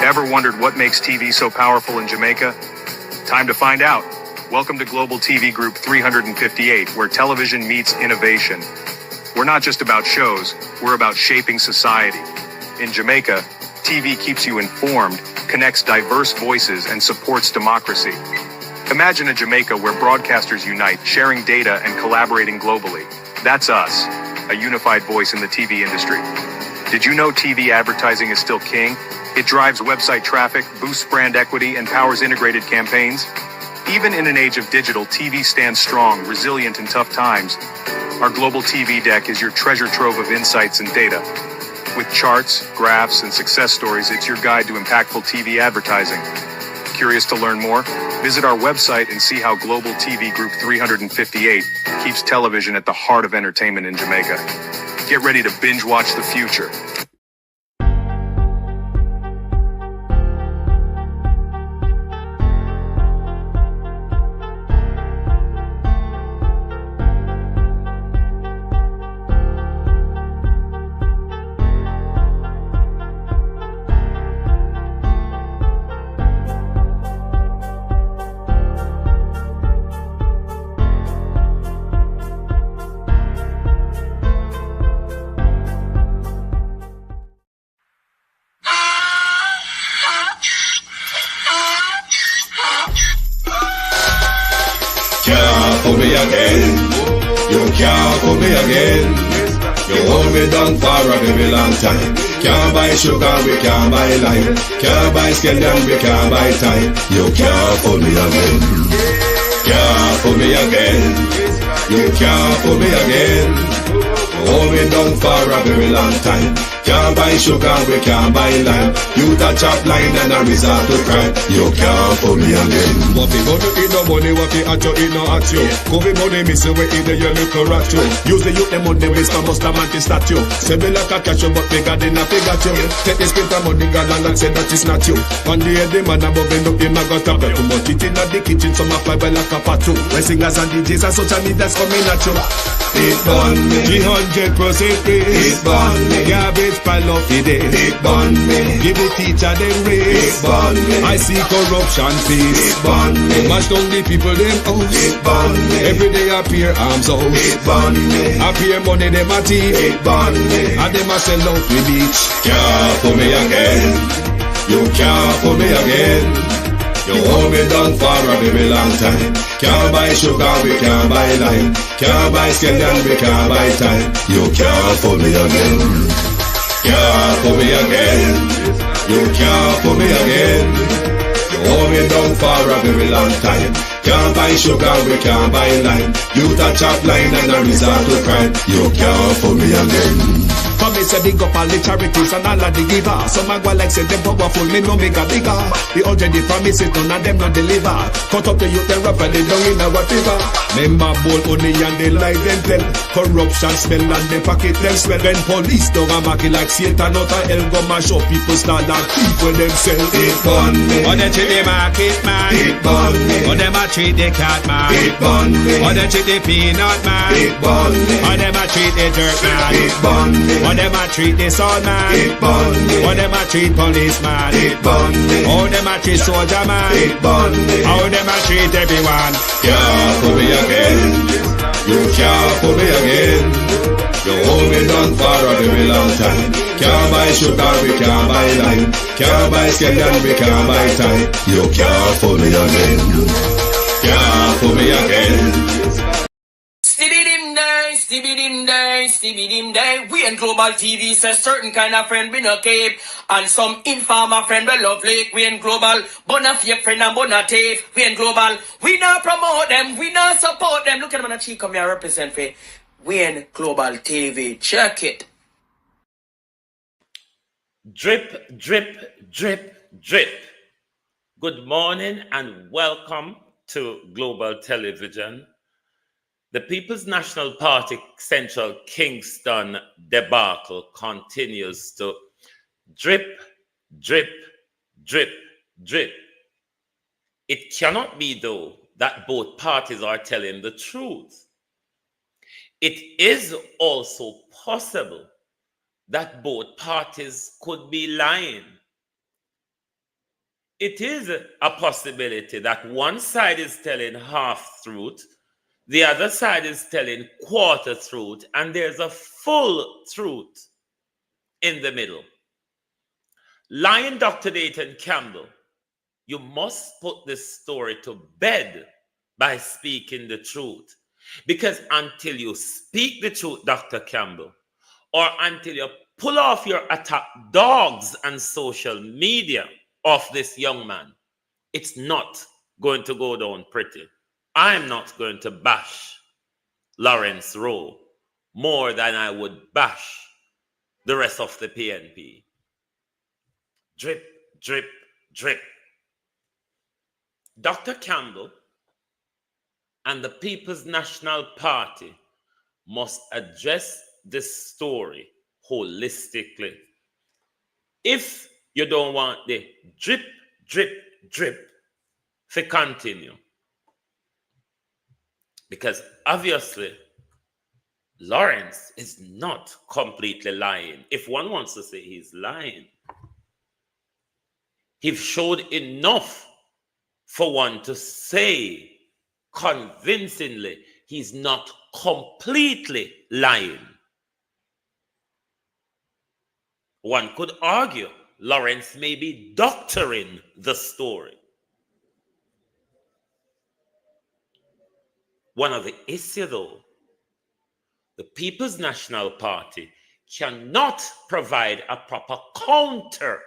Ever wondered what makes TV so powerful in Jamaica? Time to find out. Welcome to Global TV Group 358, where television meets innovation. We're not just about shows, we're about shaping society. In Jamaica, TV keeps you informed, connects diverse voices, and supports democracy. Imagine a Jamaica where broadcasters unite, sharing data and collaborating globally. That's us, a unified voice in the TV industry. Did you know TV advertising is still king? It drives website traffic, boosts brand equity, and powers integrated campaigns. Even in an age of digital, TV stands strong, resilient in tough times. Our global TV deck is your treasure trove of insights and data. With charts, graphs, and success stories, it's your guide to impactful TV advertising. Curious to learn more? Visit our website and see how Global TV Group 358 keeps television at the heart of entertainment in Jamaica. Get ready to binge watch the future. Can't put me again. You can't put me again. You hold me down for a very long time. Can't buy sugar, we can't buy lime. Can't buy scallion, we can't buy time. You can't put me again. Can't put me again. You can't put me again. Hold me down for a very long time. Can't buy sugar, we can't buy lime. You touch up line and a resort to crime. You can't put me again. What fi go to eat no money, what fi at you, eat no at you. Covid money, miss away either you look or at you. Use the youth, the money, waste my must a man to statue. Say me like a catch you, but bigger than a figure you. Take this bit of money, girl, and say that it's not you. One day the man above end up in my gutter. Too much it in the kitchen, some a fly by like a patu. My singers and DJs and social media's coming at you. It burn me. 300% It burn me. Garbage pile up the day. It burn me. Give the teacher them It raise. burn me. I see corruption face. It burn me. Mash down the people them house. It burn me. Every day appear arms out. It burn me. Appear money them a thief. It burn me. And them a sell out the beach. Can't put me again. You can't put me again. You hold me down for a very long time. Can't buy sugar, we can't buy lime. Can't buy scallion, we can't buy time. You can't put me again. Can't put me again. You can't put me again. You hold me down for a very long time. Can't buy sugar, we can't buy lime. You touch up line and a resort to crime. You can't put me again. Come me say big up all the charities and all of the givers. Some a go like say them powerful, me no make a bigger. The already promises, none of them not deliver. Cut up the youth and rap and they down in our river. Member bowl only and they lie them tell. Corruption smell and they pocket them swell. When police don't a market like Satan out of hell, go mash up people start like people themselves. It burn me. Or they treat the market man. It burn me. Or them a treat the cat man. It burn me. Or they treat the peanut man. It burn me. Or them a treat the dirt man. It burn me. Or them a treat the soul man. It burn me. Or them a treat policeman. It burn me. How them a treat soldier man. It burn me. How them a treat everyone. Can't put me again. You can't put me again. You hold me down for a very long time. Can't buy sugar, we can't buy lime. Can't buy scallion, we can't buy time. You can't put me again. Can't put me again. Stibby dim day. We in Global TV says certain kind of friend we no keep. And some informer friend we love Lyig. We in Global, bona fake friend and bona tape. We in Global, we not promote them, we not support them. Look at them on the cheek, come here represent for we in Global TV. Check it. Drip, drip, drip, drip. Good morning and welcome to Global Television. The People's National Party Central Kingston debacle continues to drip, drip, drip, drip. It cannot be, though, that both parties are telling the truth. It is also possible that both parties could be lying. it is a possibility that one side is telling half truth, the other side is telling quarter truth, and there's a full truth in the middle. Lying Dr. Dayton Campbell, you must put this story to bed by speaking the truth. Because until you speak the truth, Dr. Campbell, or until you pull off your attack dogs and social media off this young man, it's not going to go down pretty. I'm not going to bash Lawrence Rowe more than I would bash the rest of the PNP. Drip, drip, drip. Dr. Campbell and the People's National Party must address this story holistically. If you don't want the drip, drip, drip to continue, because obviously Lawrence is not completely lying. If one wants to say he's lying, he showed enough for one to say convincingly he's not completely lying. One could argue Lawrence may be doctoring the story. One of the issues, though, the People's National Party cannot provide a proper counter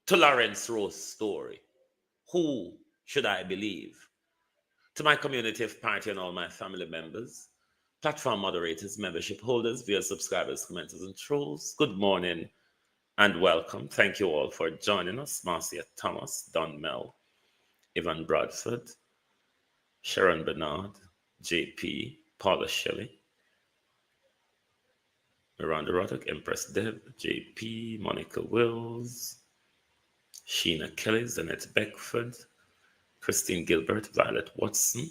to Lawrence Rowe's story. Who should I believe? To my community of party and all my family members, platform moderators, membership holders, viewers, subscribers, commenters, and trolls, good morning and welcome. Thank you all for joining us. Marcia Thomas, Don Mel, Ivan Bradford, Sharon Bernard, JP, Paula Shelley, Miranda Roddick, Empress Deb, JP, Monica Wills, Sheena Kelly, Zanette Beckford, Christine Gilbert, Violet Watson,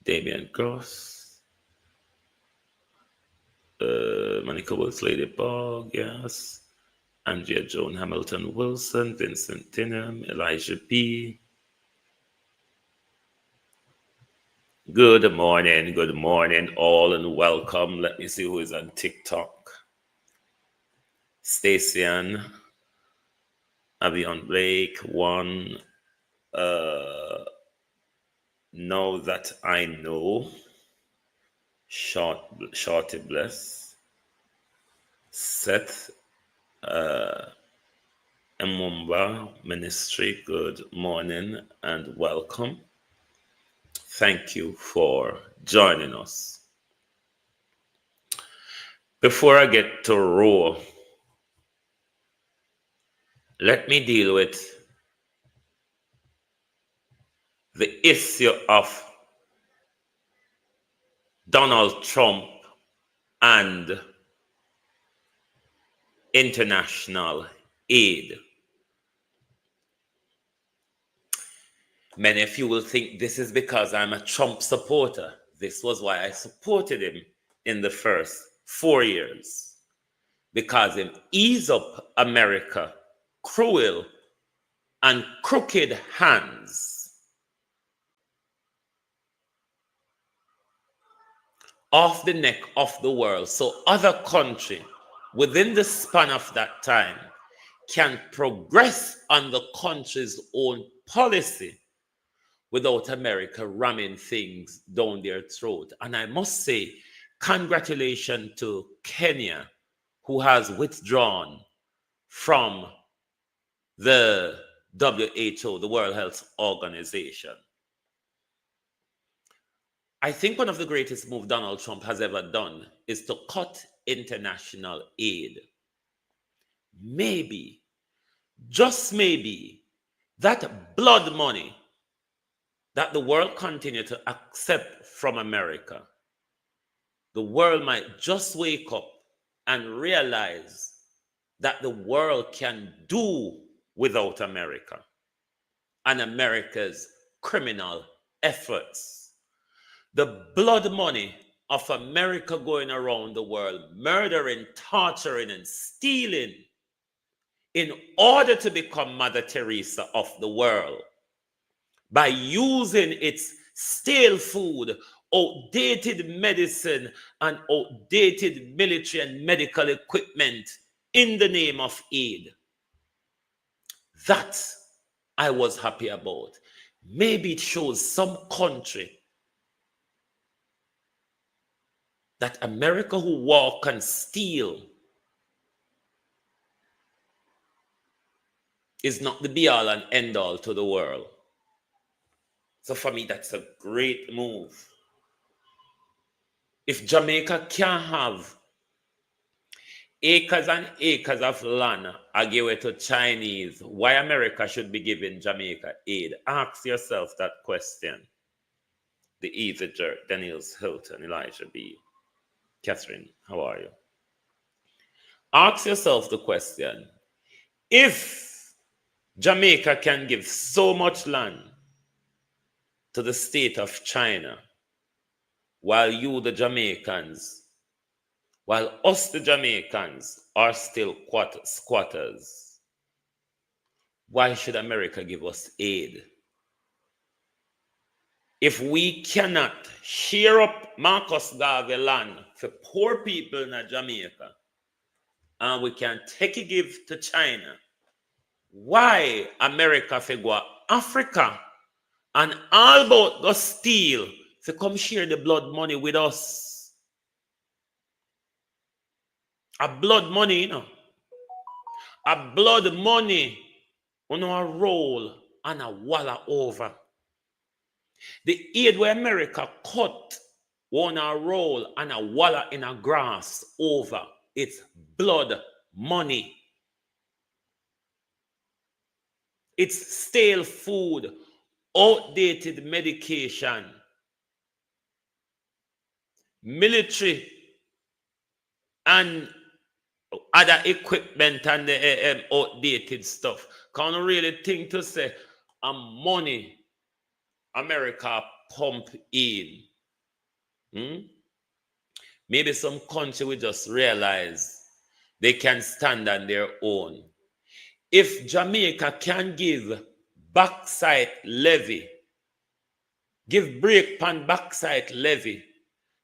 Damian Gross, Monica Wills, Ladybug, yes, Andrea Joan Hamilton Wilson, Vincent Tinham, Elijah B. Good morning, all, and welcome. Let me see who is on TikTok. Stacian, Avion Blake, one. Know that I know. Shorty Bless. Seth, Mumba Ministry, good morning and welcome. Thank you for joining us. Before I get to Rowe, let me deal with the issue of Donald Trump and international aid. Many of you will think this is because I'm a Trump supporter. This was why I supported him in the first 4 years. Because him ease up America cruel and crooked hands off the neck of the world, so other country within the span of that time can progress on the country's own policy without America ramming things down their throat. And I must say, congratulations to Kenya, who has withdrawn from the WHO, the World Health Organization. I think one of the greatest moves Donald Trump has ever done is to cut international aid. Maybe, just maybe, that blood money that the world continue to accept from America, the world might just wake up and realize that the world can do without America and America's criminal efforts. The blood money of America going around the world, murdering, torturing, and stealing in order to become Mother Teresa of the world by using its stale food, outdated medicine, and outdated military and medical equipment in the name of aid. That I was happy about. Maybe it shows some country that America who walk and steal is not the be all and end all to the world. So for me, that's a great move. If Jamaica can have acres and acres of land are given to Chinese, why America should be giving Jamaica aid? Ask yourself that question. The Easy Jerk, Daniels Hilton, Elijah B. Catherine, how are you? Ask yourself the question. If Jamaica can give so much land to the state of China, while you, the Jamaicans, while us, the Jamaicans, are still squatters, why should America give us aid? If we cannot share up Marcus Garvey land for poor people in Jamaica, and we can take a give to China, why America for go Africa and all about go steal to come share the blood money with us? A blood money, you know. A blood money on a roll and a walla over. The aid where America cut on a roll and a walla in a grass over. It's blood money. It's stale food, outdated medication, military and other equipment and the outdated stuff. Can't really think to say money America pump in. Maybe some country will just realize they can stand on their own. If Jamaica can give bauxite levy, give break pan bauxite levy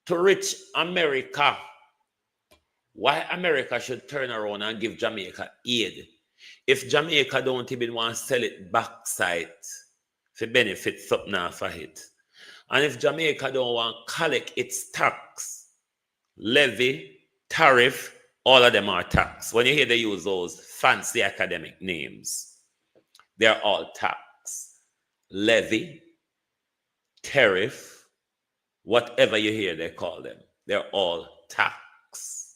to rich America, why America should turn around and give Jamaica aid? If Jamaica don't even want to sell it bauxite for benefit something off of it, and if Jamaica don't want to collect its tax, levy, tariff, all of them are tax. When you hear they use those fancy academic names, they're all tax. Levy, tariff, whatever you hear they call them, they're all tax.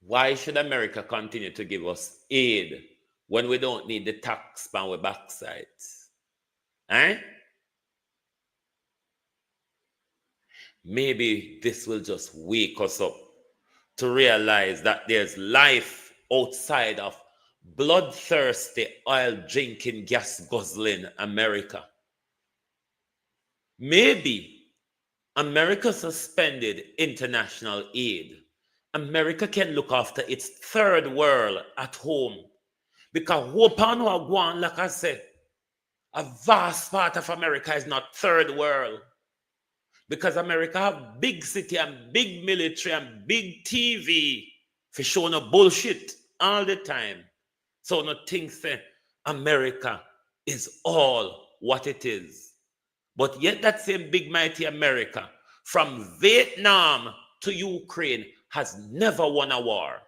Why should America continue to give us aid when we don't need the tax on our backside? Maybe this will just wake us up to realize that there's life outside of bloodthirsty, oil-drinking, gas-guzzling America. Maybe America suspended international aid. America can look after its third world at home. Because like I said, a vast part of America is not third world. Because America have big city and big military and big TV for showing no bullshit all the time. So no think say America is all what it is. But yet that same big mighty America, from Vietnam to Ukraine, has never won a war.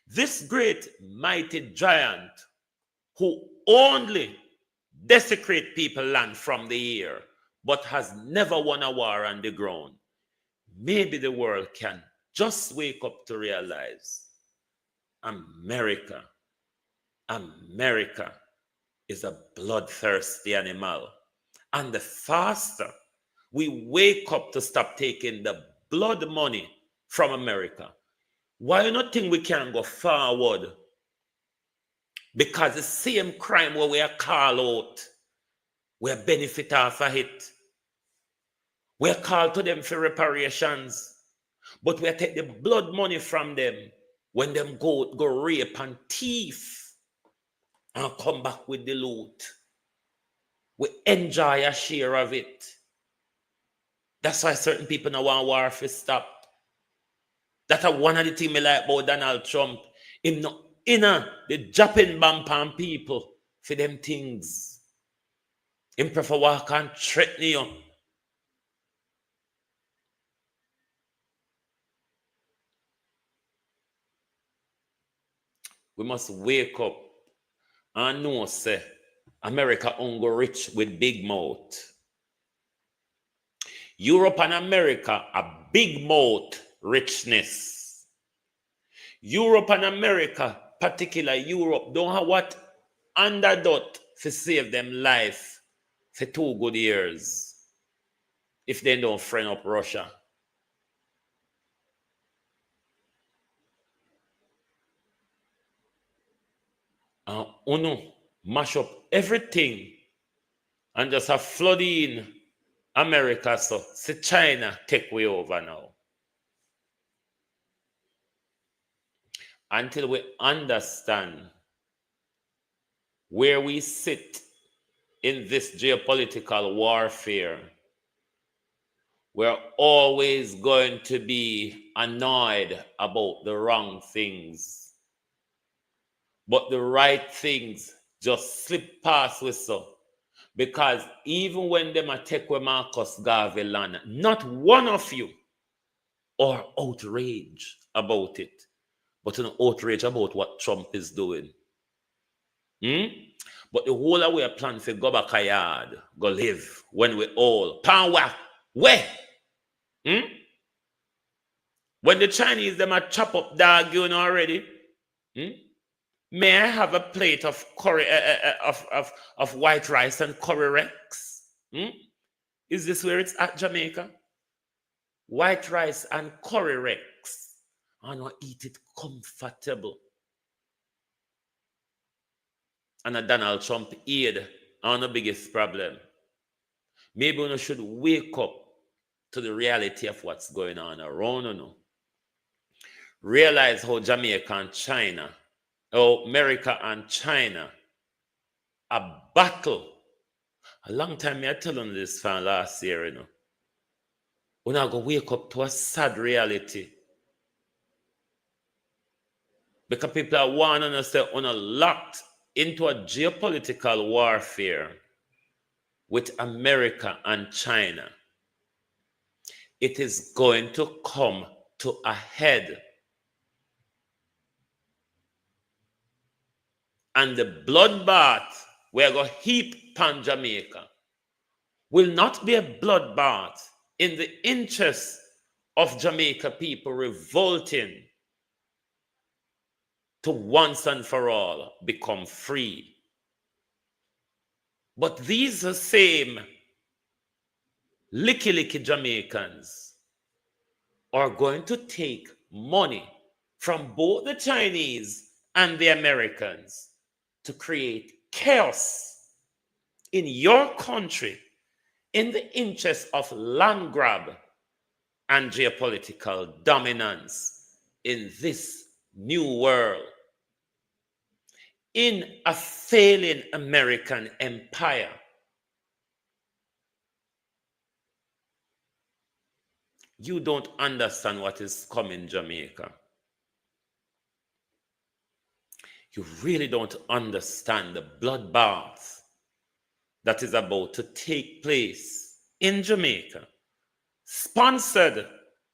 This great mighty giant who only desecrate people land from the air, but has never won a war on the ground. Maybe the world can just wake up to realize America is a bloodthirsty animal. And the faster we wake up to stop taking the blood money from America, why you not think we can go forward? Because the same crime where we are called out, we are benefit off of it. We are called to them for reparations, but we take the blood money from them when them go rape and thief and come back with the loot. We enjoy a share of it. That's why certain people now want war to stop. That's one of the things I like about Donald Trump. Him no inner the dropping bomb on people for them things. Him prefer walk and threaten you. We must wake up and know, say, America only rich with big mouth. Europe and America a big mouth richness. Europe and America, particularly Europe, don't have what underdot to save them life for 2 good years if they don't friend up Russia. Uno mash up everything and just have flood in America, so see China take way over now. Until we understand where we sit in this geopolitical warfare, we're always going to be annoyed about the wrong things. But the right things just slip past with so. Because even when them take with Marcus Garvey land, not one of you are outraged about it, but an outrage about what Trump is doing. But the whole of we plan for go back a yard, go live when we all power where? When the Chinese them a chop up dog, you know already. May I have a plate of curry of white rice and curry rex? Is this where it's at, Jamaica? White rice and curry rex. I want to eat it comfortable. And a Donald Trump aid are the biggest problem. Maybe we should wake up to the reality of what's going on around us. Realize how Jamaica and China, how America and China, a battle. A long time I tell them this from last year, you know. We're not going to wake up to a sad reality. Because people are wanting us to be locked into a geopolitical warfare with America and China. It is going to come to a head. And the bloodbath we are going to heap upon Jamaica will not be a bloodbath in the interest of Jamaica people revolting to once and for all become free. But these are the same licky Jamaicans are going to take money from both the Chinese and the Americans to create chaos in your country in the interest of land grab and geopolitical dominance in this new world. In a failing American empire, you don't understand what is coming, Jamaica. You really don't understand the bloodbath that is about to take place in Jamaica, sponsored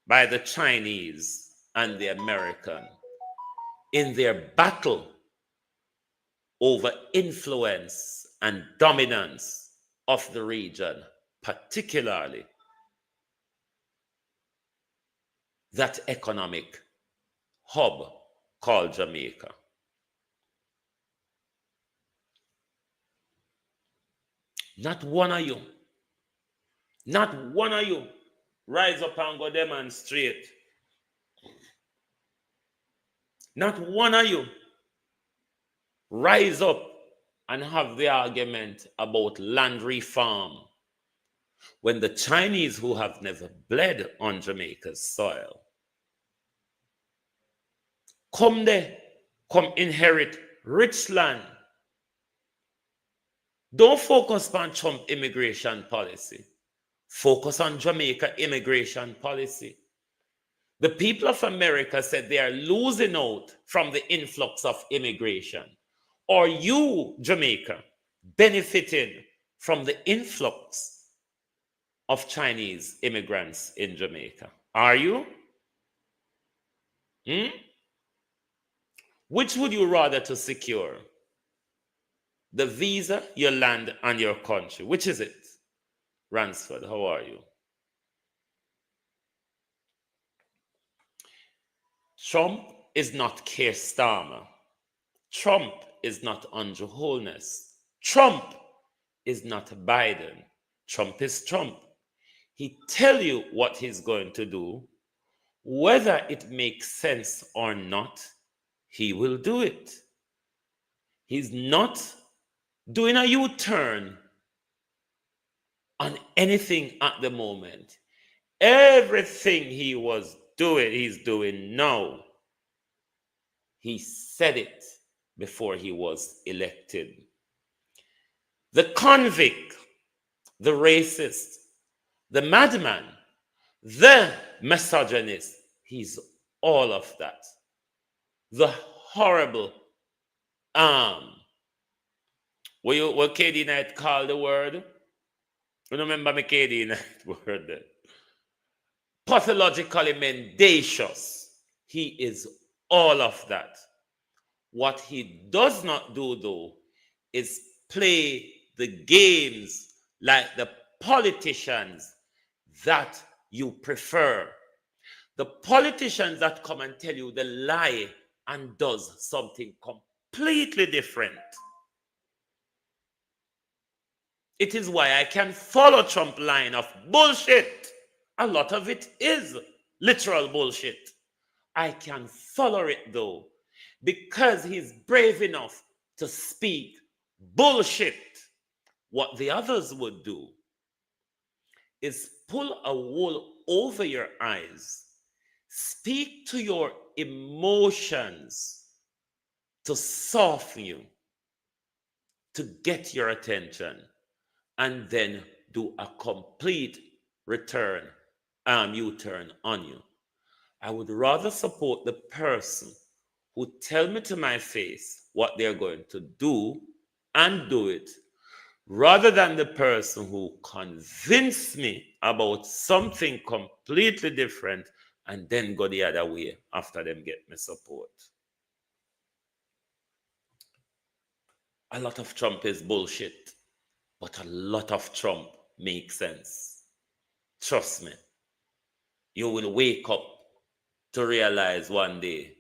by the Chinese and the American in their battle over influence and dominance of the region, particularly that economic hub called Jamaica. Not one of you rise up and go demonstrate. Not one of you rise up and have the argument about land reform when the Chinese, who have never bled on Jamaica's soil, come there, come inherit rich land. Don't focus on Trump immigration policy. Focus on Jamaica immigration policy. The people of America said they are losing out from the influx of immigration. Are you, Jamaica, benefiting from the influx of Chinese immigrants in Jamaica? Are you? Which would you rather to secure? The visa, your land, and your country. Which is it? Ransford, how are you? Trump is not Keir Starmer. Trump is not Andrew Holness. Trump is not Biden. Trump is Trump. He tell you what he's going to do. Whether it makes sense or not, he will do it. He's not doing a U-turn on anything at the moment. Everything he was doing, he's doing now. He said it before he was elected. The convict, the racist, the madman, the misogynist, he's all of that. The horrible, what KD Knight called the word? You remember me KD Knight word? Pathologically mendacious. He is all of that. What he does not do, though, is play the games like the politicians that you prefer. The politicians that come and tell you the lie and does something completely different. It is why I can follow Trump line of bullshit. A lot of it is literal bullshit. I can follow it though, because he's brave enough to speak bullshit. What the others would do is pull a wool over your eyes, speak to your emotions to soften you, to get your attention, and then do a complete U-turn on you. I would rather support the person who tell me to my face what they're going to do and do it, rather than the person who convince me about something completely different and then go the other way after them get me support. A lot of Trump is bullshit, but a lot of Trump makes sense. Trust me. You will wake up to realize one day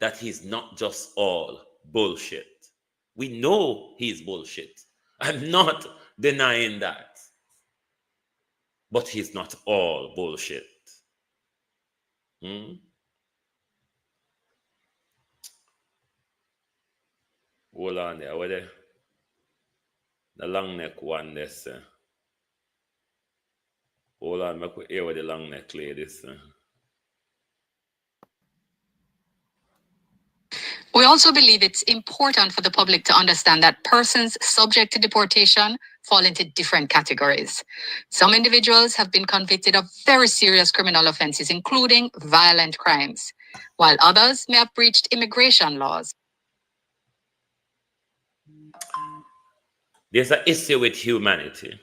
that he's not just all bullshit. We know he's bullshit. I'm not denying that. But he's not all bullshit. Hold on there. Where the long neck one this. Hold on, make we hear what the long neck ladies. We also believe it's important for the public to understand that persons subject to deportation fall into different categories. Some individuals have been convicted of very serious criminal offenses, including violent crimes, while others may have breached immigration laws. There's an issue with humanity.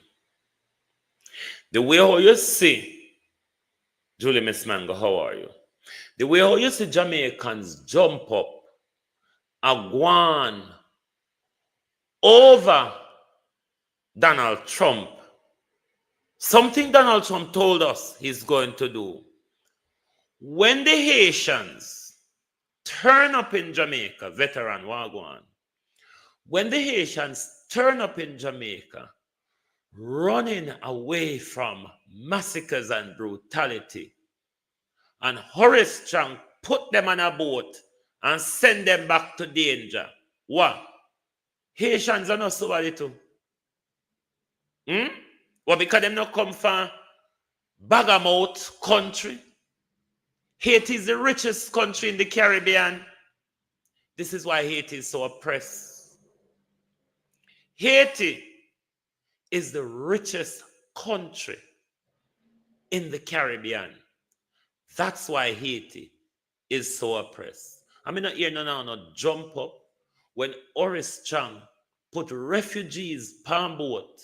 The way how you see, Julie Miss Mango, how are you? The way how you see Jamaicans jump up and go on over Donald Trump, something Donald Trump told us he's going to do. When the Haitians turn up in Jamaica, veteran Wagwan, when the Haitians turn up in Jamaica, running away from massacres and brutality, and Horace Strong put them on a boat and send them back to danger. What? Haitians are not somebody too. Well, because them not come from Bagamouth country. Haiti is the richest country in the Caribbean. This is why Haiti is so oppressed. Haiti is the richest country in the Caribbean. That's why Haiti is so oppressed. I mean, not hear no jump up when Horace Chang put refugees palm boat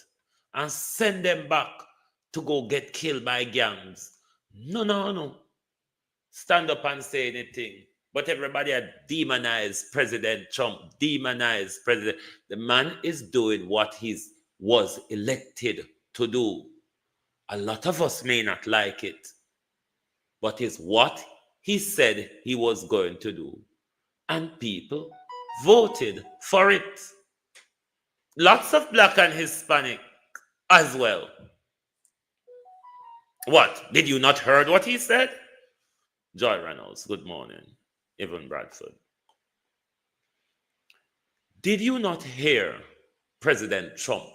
and send them back to go get killed by gangs. No. Stand up and say anything. But everybody had demonized President Trump, demonized President. The man is doing what he was elected to do. A lot of us may not like it, but it's what he said he was going to do. And people voted for it. Lots of Black and Hispanic as well. What? Did you not heard what he said? Joy Reynolds, good morning. Evan Bradford. Did you not hear President Trump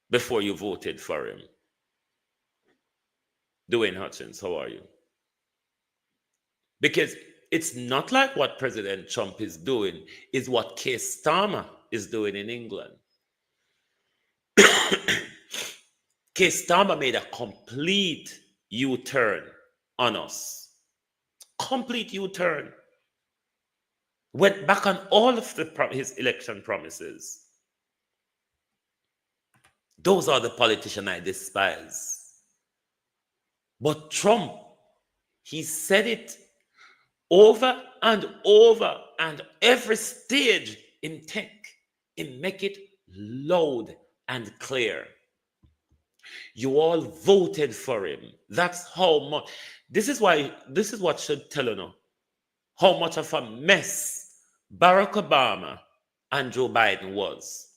before you voted for him? Dwayne Hutchins, how are you? Because it's not like what President Trump is doing, is what Keir Starmer is doing in England. Keir Starmer made a complete U-turn on us. Complete U-turn. Went back on all of his election promises. Those are the politicians I despise. But Trump, he said it over and over, and every stage in tech, he make it loud and clear. You all voted for him. That's how much. This is what should tell you now how much of a mess Barack Obama and Joe Biden was.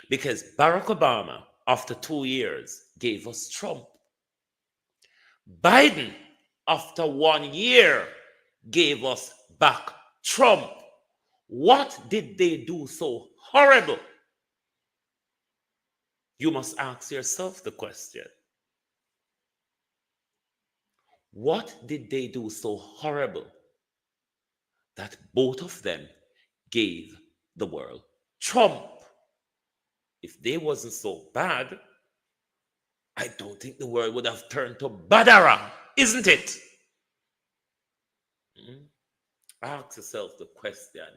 Because Barack Obama, after 2 years, gave us Trump. Biden, after 1 year, gave us back Trump. What did they do so horrible? You must ask yourself the question. What did they do so horrible that both of them gave the world Trump? If they wasn't so bad, I don't think the world would have turned to Badara, isn't it? Ask yourself the question,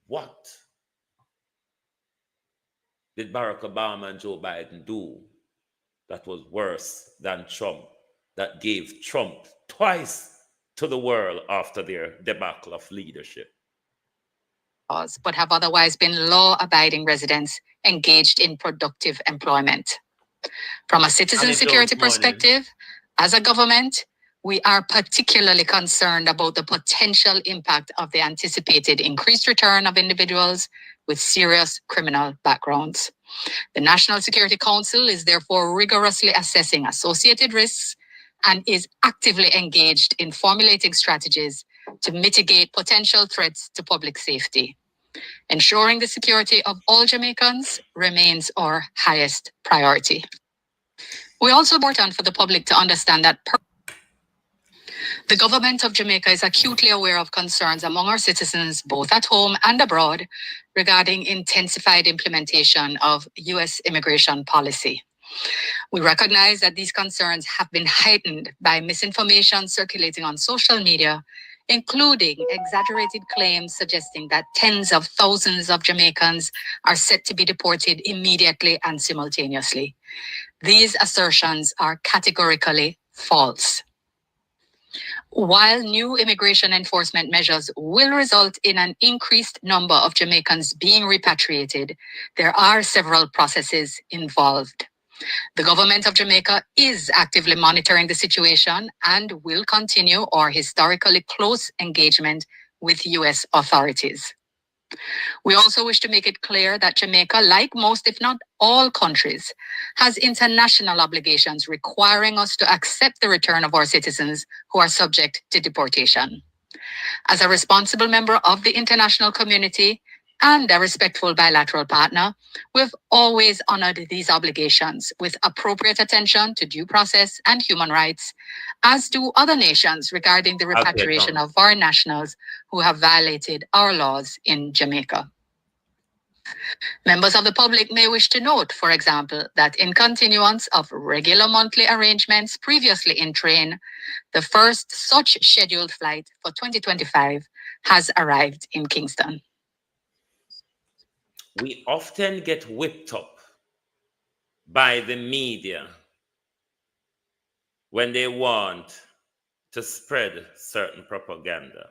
what did Barack Obama and Joe Biden do that was worse than Trump, that gave Trump twice to the world after their debacle of leadership? But have otherwise been law-abiding residents engaged in productive employment. From a citizen security perspective, as a government, we are particularly concerned about the potential impact of the anticipated increased return of individuals with serious criminal backgrounds. The National Security Council is therefore rigorously assessing associated risks and is actively engaged in formulating strategies to mitigate potential threats to public safety. Ensuring the security of all Jamaicans remains our highest priority. We also important for the public to understand that the government of Jamaica is acutely aware of concerns among our citizens, both at home and abroad, regarding intensified implementation of U.S. immigration policy. We recognize that these concerns have been heightened by misinformation circulating on social media, including exaggerated claims suggesting that tens of thousands of Jamaicans are set to be deported immediately and simultaneously. These assertions are categorically false. While new immigration enforcement measures will result in an increased number of Jamaicans being repatriated, there are several processes involved. The government of Jamaica is actively monitoring the situation and will continue our historically close engagement with U.S. authorities. We also wish to make it clear that Jamaica, like most, if not all countries, has international obligations requiring us to accept the return of our citizens who are subject to deportation. As a responsible member of the international community, and a respectful bilateral partner, we've always honored these obligations with appropriate attention to due process and human rights, as do other nations regarding the repatriation of foreign nationals who have violated our laws in Jamaica. Members of the public may wish to note, for example, that in continuance of regular monthly arrangements previously in train, the first such scheduled flight for 2025 has arrived in Kingston. We often get whipped up by the media when they want to spread certain propaganda.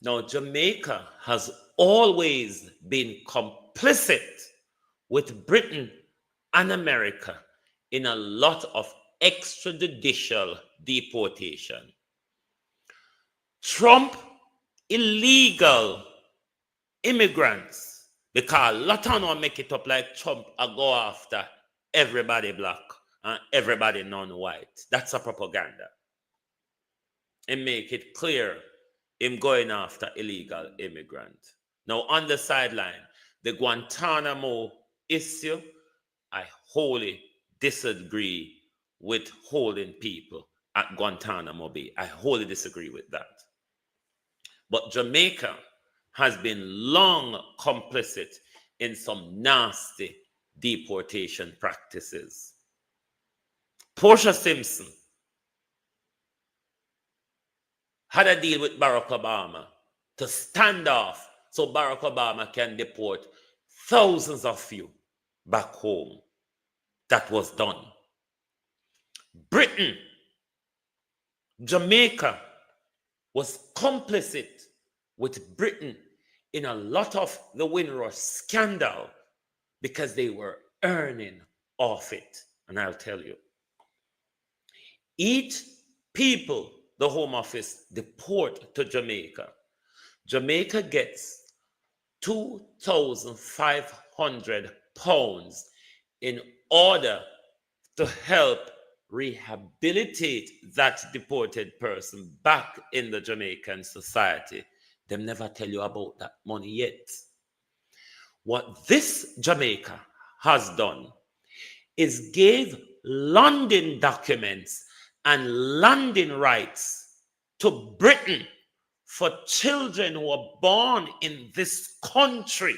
Now, Jamaica has always been complicit with Britain and America in a lot of extrajudicial deportation. Trump illegal immigrants, because a lot of them make it up like Trump and go after everybody black and everybody non-white. That's a propaganda. And make it clear him going after illegal immigrant. Now on the sideline, the Guantanamo issue, I wholly disagree with holding people at Guantanamo Bay. I wholly disagree with that. But Jamaica has been long complicit in some nasty deportation practices. Portia Simpson had a deal with Barack Obama to stand off so Barack Obama can deport thousands of you back home. That was done. Britain, Jamaica was complicit with Britain in a lot of the Windrush scandal because they were earning off it. And I'll tell you, each people the Home Office deport to Jamaica, Jamaica gets £2,500 in order to help rehabilitate that deported person back in the Jamaican society. They never tell you about that money yet. What this Jamaica has done is gave London documents and landing rights to Britain for children who are born in this country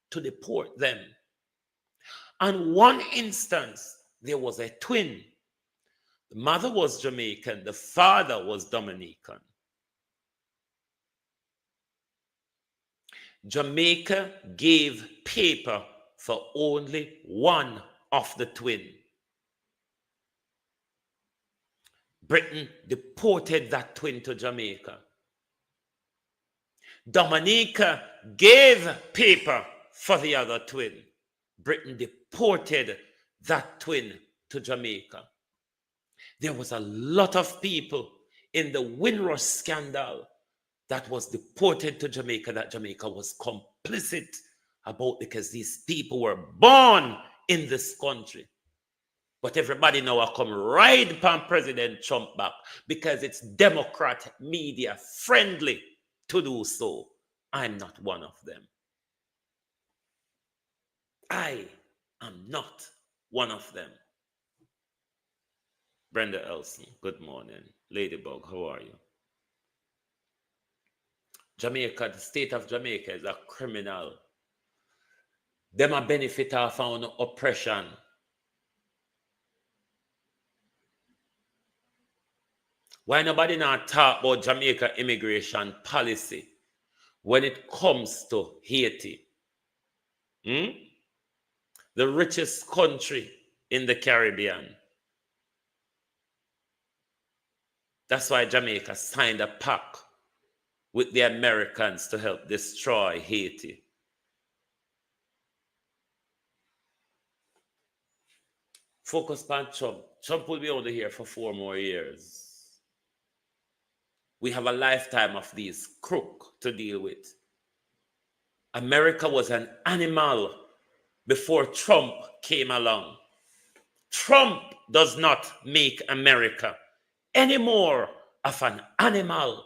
to deport them. And one instance, there was a twin. The mother was Jamaican, the father was Dominican. Jamaica gave paper for only one of the twin. Britain deported that twin to Jamaica. Dominica gave paper for the other twin. Britain deported that twin to Jamaica. There was a lot of people in the Windrush scandal that was deported to Jamaica that Jamaica was complicit about because these people were born in this country. But everybody now will come right upon President Trump back because it's Democrat media friendly to do so. I'm not one of them. I am not one of them. Brenda Elson, good morning. Ladybug, how are you? Jamaica, the state of Jamaica is a criminal. Them a benefit off on oppression. Why nobody not talk about Jamaica immigration policy when it comes to Haiti? The richest country in the Caribbean. That's why Jamaica signed a pact with the Americans to help destroy Haiti. Focus on Trump. Trump will be only here for 4 more years. We have a lifetime of these crooks to deal with. America was an animal before Trump came along. Trump does not make America any more of an animal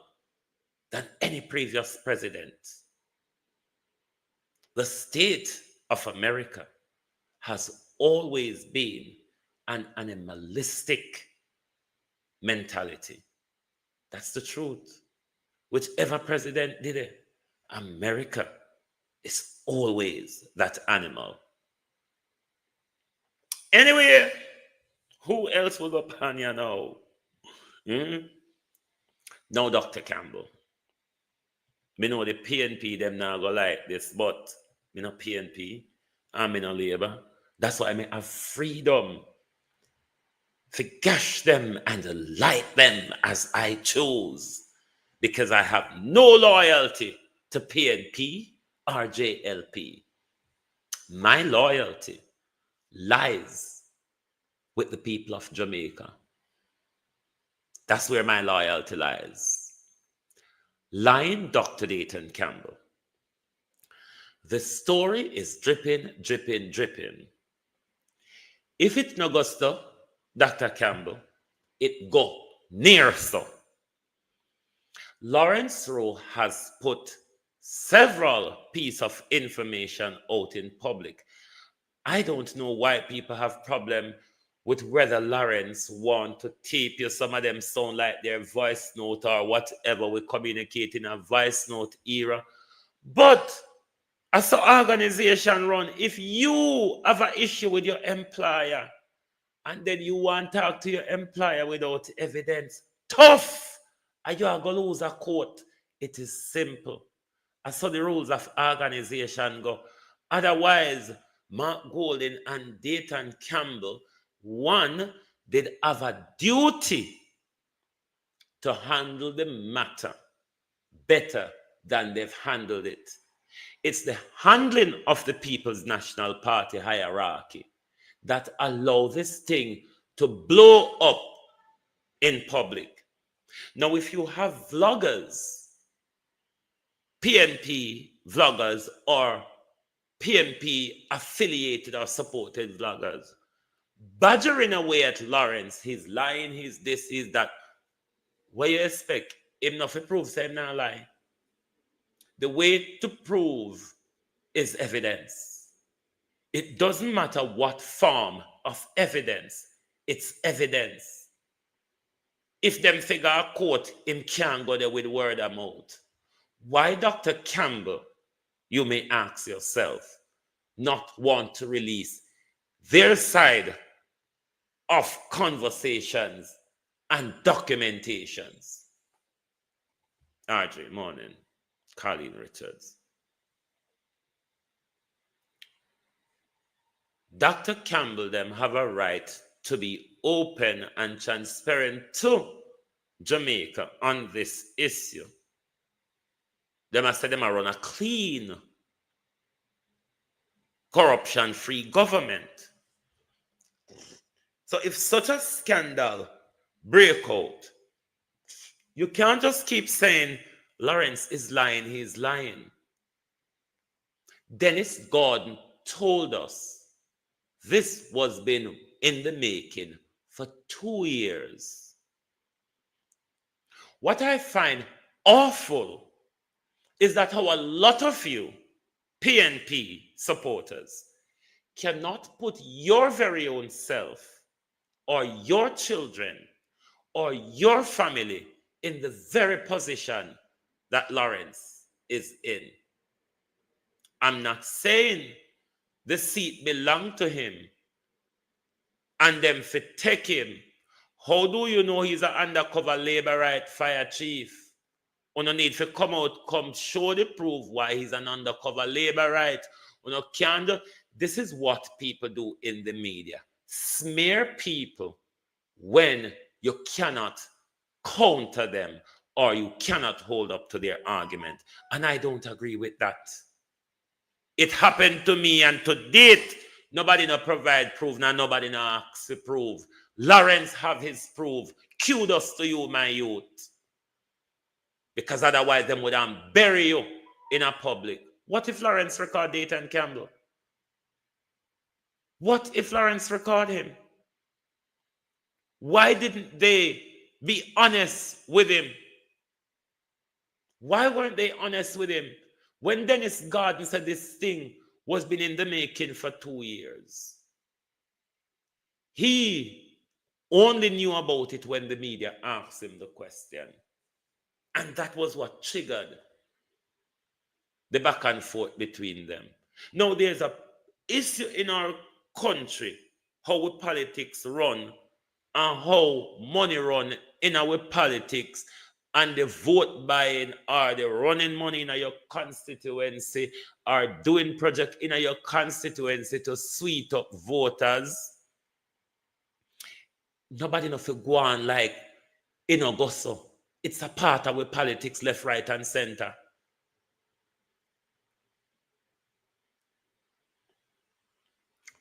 than any previous president. The state of America has always been an animalistic mentality. That's the truth. Whichever president did it, America is always that animal. Anyway, who else will go pan you now? No, Dr. Campbell. Me know the PNP, them now go like this, but me no PNP, and me no Labour. That's why I have freedom to gash them and light them as I choose, because I have no loyalty to PNP or JLP. My loyalty lies with the people of Jamaica. That's where my loyalty lies. Lying Dr. Dayton Campbell. The story is dripping, dripping, dripping. If it no go so, Dr. Campbell, it go near so. Lawrence Rowe has put several pieces of information out in public. I don't know why people have problem with whether Lawrence want to tape you. Some of them sound like their voice note or whatever. We communicate in a voice note era. But as an organization run, if you have an issue with your employer and then you want to talk to your employer without evidence, tough, and you are going to lose a court. It is simple. I saw the rules of organization go. Otherwise, Mark Golden and Dayton Campbell, one, did have a duty to handle the matter better than they've handled it. It's the handling of the People's National Party hierarchy that allow this thing to blow up in public. Now, if you have vloggers, PNP vloggers, or PNP affiliated or supported vloggers, badgering away at Lawrence, he's lying, he's this, he's that, what you expect? Him not to prove, say him not lie. The way to prove is evidence. It doesn't matter what form of evidence, it's evidence. If them figure a court, him can't go there with word of mouth. Why Dr. Campbell, you may ask yourself, not want to release their side of conversations and documentations? RJ, morning. Colleen Richards. Dr. Campbell them have a right to be open and transparent to Jamaica on this issue. They must say them run a clean, corruption-free government. So if such a scandal break out, you can't just keep saying Lawrence is lying, he's lying. Dennis Gordon told us this was been in the making for 2 years. What I find awful is that how a lot of you PNP supporters cannot put your very own self or your children or your family in the very position that Lawrence is in. I'm not saying the seat belonged to him and them for take him. How do you know he's an undercover labor right fire chief? You no need to come out, come show the proof why he's an undercover labor right. You know, can't. This is what people do in the media. Smear people when you cannot counter them or you cannot hold up to their argument. And I don't agree with that. It happened to me, and to date, nobody no provide proof, now nobody no ask for proof. Lawrence have his proof. Kudos to you, my youth. Because otherwise, them would bury you in a public. What if Lawrence record Dayton Campbell? What if Lawrence record him? Why didn't they be honest with him? Why weren't they honest with him? When Dennis Gordon said this thing was been in the making for 2 years, he only knew about it when the media asked him the question. And that was what triggered the back and forth between them. Now, there's a issue in our country, how politics run and how money run in our politics, and the vote buying or the running money in your constituency or doing project in your constituency to sweet up voters. Nobody know go on like in Augusto. It's a part of our politics, left, right, and center.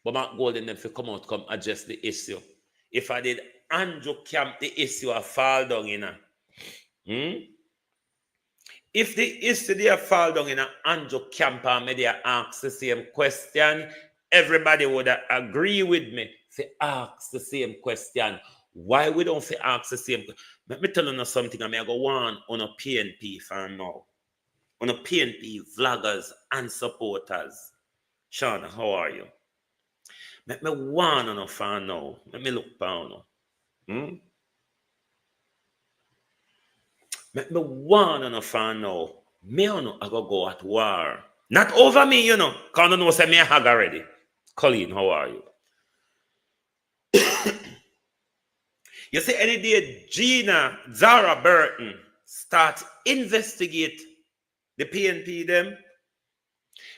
But Mark Golden them to come out, come address the issue. If I did Andrew Camp, the issue a fall down in If the issue they fall down in Andrew Camp and media ask the same question, everybody would agree with me to ask the same question. Why we don't ask the same? Let me tell you something. I go on a PNP for now. On a PNP vloggers and supporters. Sean, how are you? Let me one on a fan now. Let me look down. Let me one on a fan now. Me on I go at war. Not over me, you know. Because I know say me a hag already. Colleen, how are you? You see, any day Gina, Zara Burton start investigate the PNP them,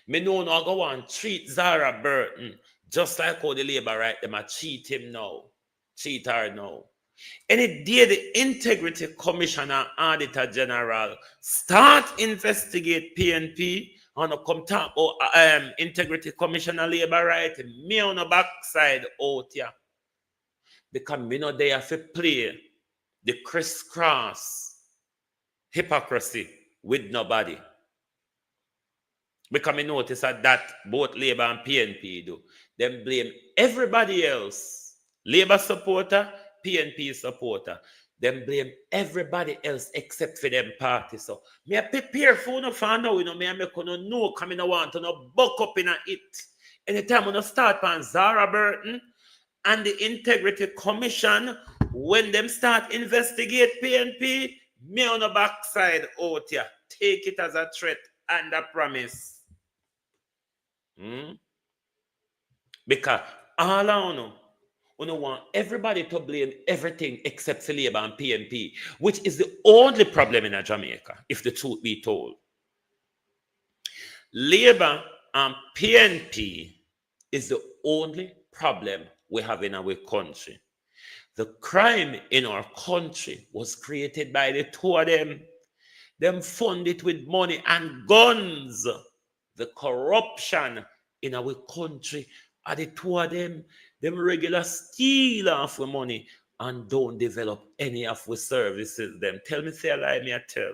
me know I go on treat Zara Burton just like how the Labour right them a cheat him now. Cheat her now. Any day the Integrity Commissioner Auditor General start investigate PNP and come talk about Integrity Commissioner Labour right, me on the backside out here. Because me know they have to play the crisscross hypocrisy with nobody. Because me notice that both Labour and PNP do. Them blame everybody else. Labour supporter, PNP supporter. Them blame everybody else except for them party. So me a prepare for no fan now, you know, me a make no know coming no want to no buck up in a it. Anytime when I start on Zara Burton and the Integrity Commission, when them start investigate PNP, me on the backside out here. Take it as a threat and a promise. Because all I know, we want everybody to blame everything except for Labour and PNP, which is the only problem in Jamaica, if the truth be told. Labour and PNP is the only problem we have in our country. The crime in our country was created by the two of them. Them fund it with money and guns. The corruption in our country are the two of them. Them regular steal off the money and don't develop any of the services. Them tell me, say a lie, me a tell.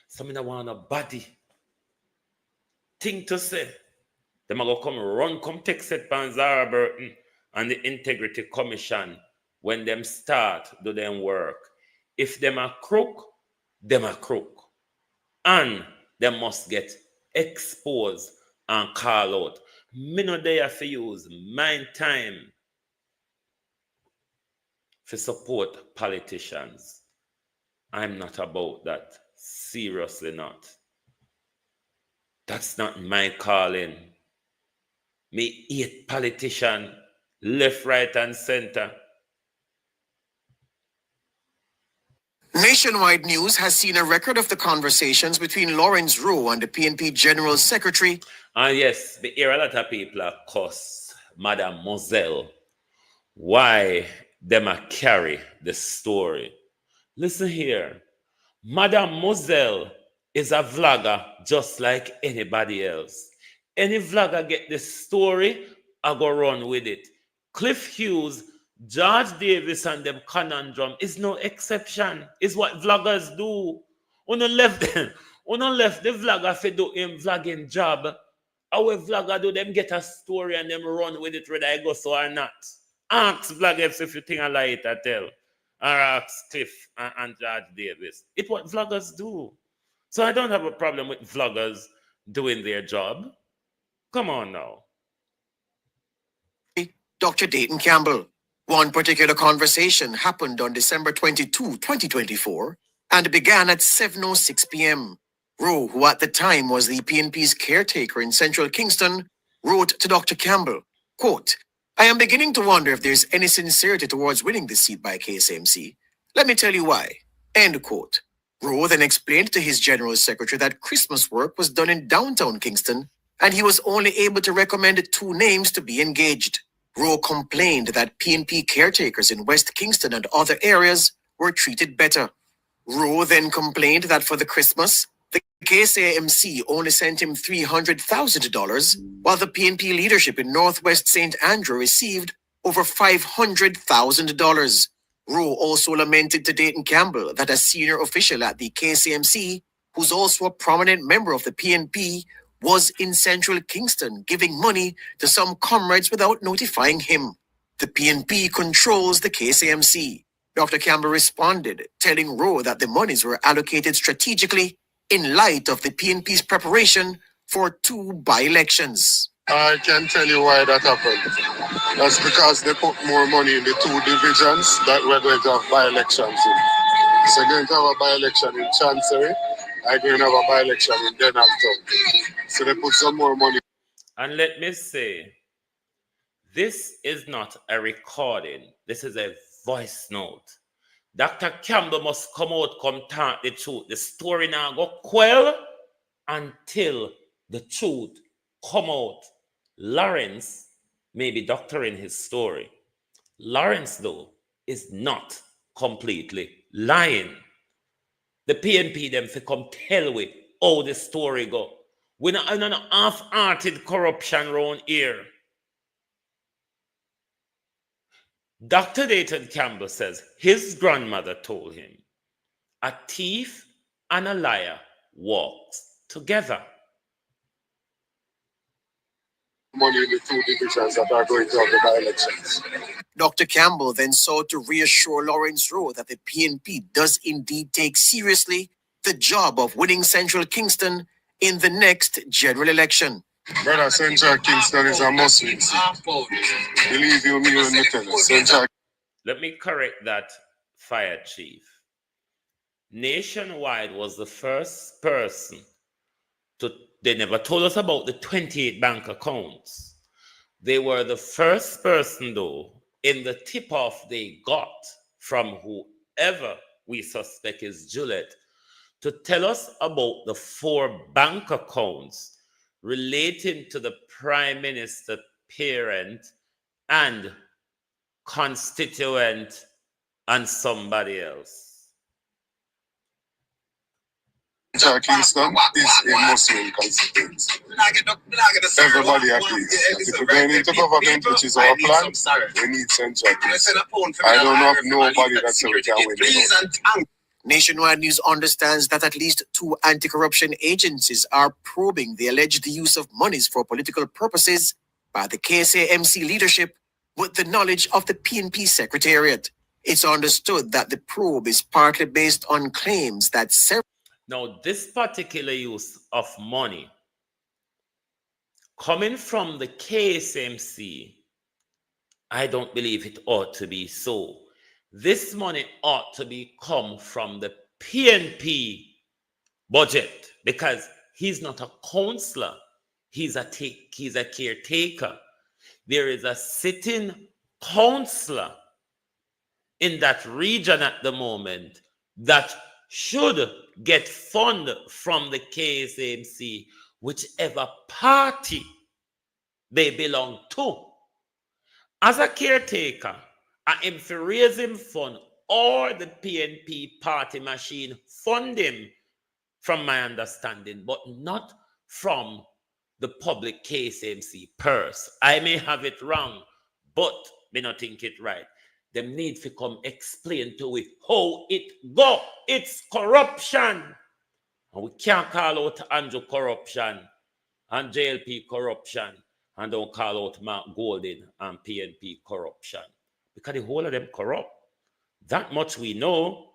Some don't want a body thing to say. Them are going to come run, come text it by Zara Burton and the Integrity Commission when them start do them work. If them are crook, them are crook. And they must get exposed and call out. Me no there for use my time for support politicians. I'm not about that. Seriously not. That's not my calling. Me hate politician, left, right, and center. Nationwide News has seen a record of the conversations between Lawrence Rowe and the PNP General Secretary. And yes, we hear a lot of people cuss Madame Moselle. Why them a carry the story? Listen here. Madame Moselle is a vlogger just like anybody else. Any vlogger get the story, I go run with it. Cliff Hughes, George Davis and them conundrum is no exception. It's what vloggers do. When left the vlogger for do him vlogging job, our vlogger do them get a story and them run with it whether I go so or not. Ask vloggers if you think I lie it I tell. Or ask Cliff and George Davis. It's what vloggers do. So I don't have a problem with vloggers doing their job. Come on now. Dr. Dayton Campbell. One particular conversation happened on December 22, 2024, and began at 7:06 p.m. Rowe, who at the time was the PNP's caretaker in central Kingston, wrote to Dr. Campbell, quote, "I am beginning to wonder if there's any sincerity towards winning this seat by KSMC. Let me tell you why." End quote. Rowe then explained to his general secretary that Christmas work was done in downtown Kingston, and he was only able to recommend 2 names to be engaged. Rowe complained that PNP caretakers in West Kingston and other areas were treated better. Rowe then complained that for the Christmas, the KSAMC only sent him $300,000, while the PNP leadership in Northwest St. Andrew received over $500,000. Rowe also lamented to Dayton Campbell that a senior official at the KSAMC, who's also a prominent member of the PNP, was in central Kingston giving money to some comrades without notifying him. The PNP controls the KSAMC. Dr. Campbell responded, telling Rowe that the monies were allocated strategically in light of the PNP's preparation for 2 by-elections. I can tell you why that happened. That's because they put more money in the 2 divisions that we're going to have by-elections in. So we're going to have a by-election in Chancery. I'm going to have a by-election in Denhamton. So they put some more money. And let me say, this is not a recording. This is a voice note. Dr. Campbell must come out, come talk the truth. The story now go quell until the truth come out. Lawrence may be doctoring his story. Lawrence, though, is not completely lying. The PNP them fi come tell we how the story go. We're not an half-hearted corruption around here. Dr. Dayton Campbell says his grandmother told him, a thief and a liar walks together. Money in the 2 divisions that are going to have the by-elections. Dr. Campbell then sought to reassure Lawrence Rowe that the PNP does indeed take seriously the job of winning Central Kingston in the next general election. Brother, Central Kingston is a must-win seat. Believe you me when you tell us. Central. Let me correct that, Fire Chief. Nationwide was the first person to, they never told us about the 28 bank accounts. They were the first person, though, in the tip-off they got from whoever we suspect is Juliet, to tell us about the 4 bank accounts relating to the Prime Minister parent and constituent and somebody else. Central Kingston is a Muslim constituency. Everybody agrees that if we're going into government, which is our plan, we need Central Kingston. I don't know of nobody that says we can win it. Nationwide News understands that at least 2 anti-corruption agencies are probing the alleged use of monies for political purposes by the KSAMC leadership with the knowledge of the PNP Secretariat. It's understood that the probe is partly based on claims that Now, this particular use of money coming from the KSMC, I don't believe it ought to be so. This money ought to be come from the PNP budget because he's not a counselor. He's a caretaker. There is a sitting counselor in that region at the moment that should get fund from the KSMC, whichever party they belong to. As a caretaker, I am for raising fund or the PNP party machine fund him, from my understanding, but not from the public KSMC purse. I may have it wrong, but may not think it right. Them need to come explain to it how it go. It's corruption. And we can't call out Andrew corruption and JLP corruption and don't call out Mark Golden and PNP corruption. Because the whole of them corrupt. That much we know.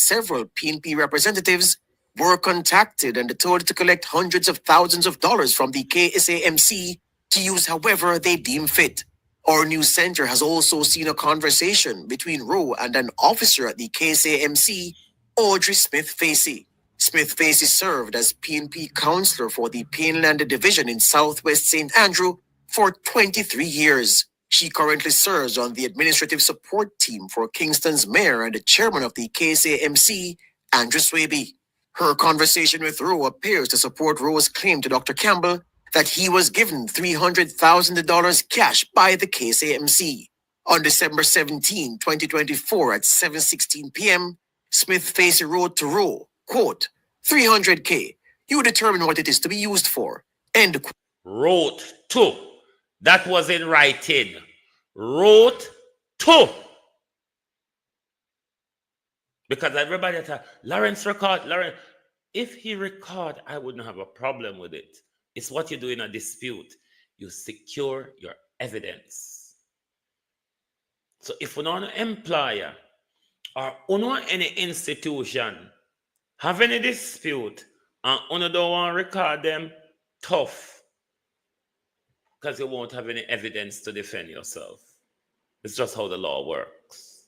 several PNP representatives were contacted and told to collect hundreds of thousands of dollars from the KSAMC to use however they deem fit. Our news center has also seen a conversation between Rowe and an officer at the KSAMC, Audrey Smith-Facey. Smith-Facey served as PNP counselor for the Painland Division in Southwest St. Andrew for 23 years. She currently serves on the administrative support team for Kingston's mayor and the chairman of the KSAMC, Andrew Swaby. Her conversation with Rowe appears to support Rowe's claim to Dr. Campbell that he was given $300,000 cash by the KSAMC. On December 17, 2024 at 7:16 p.m., Smith-Facey wrote to Rowe, quote, $300K, you determine what it is to be used for, end quote. Wrote to. That was in writing. Wrote to. Because everybody thought, Lawrence record, Lawrence. If he record, I wouldn't have a problem with it. It's what you do in a dispute. You secure your evidence. So if you know an employer or you know any institution have any dispute and you don't want to record them, tough. Because you won't have any evidence to defend yourself. It's just how the law works.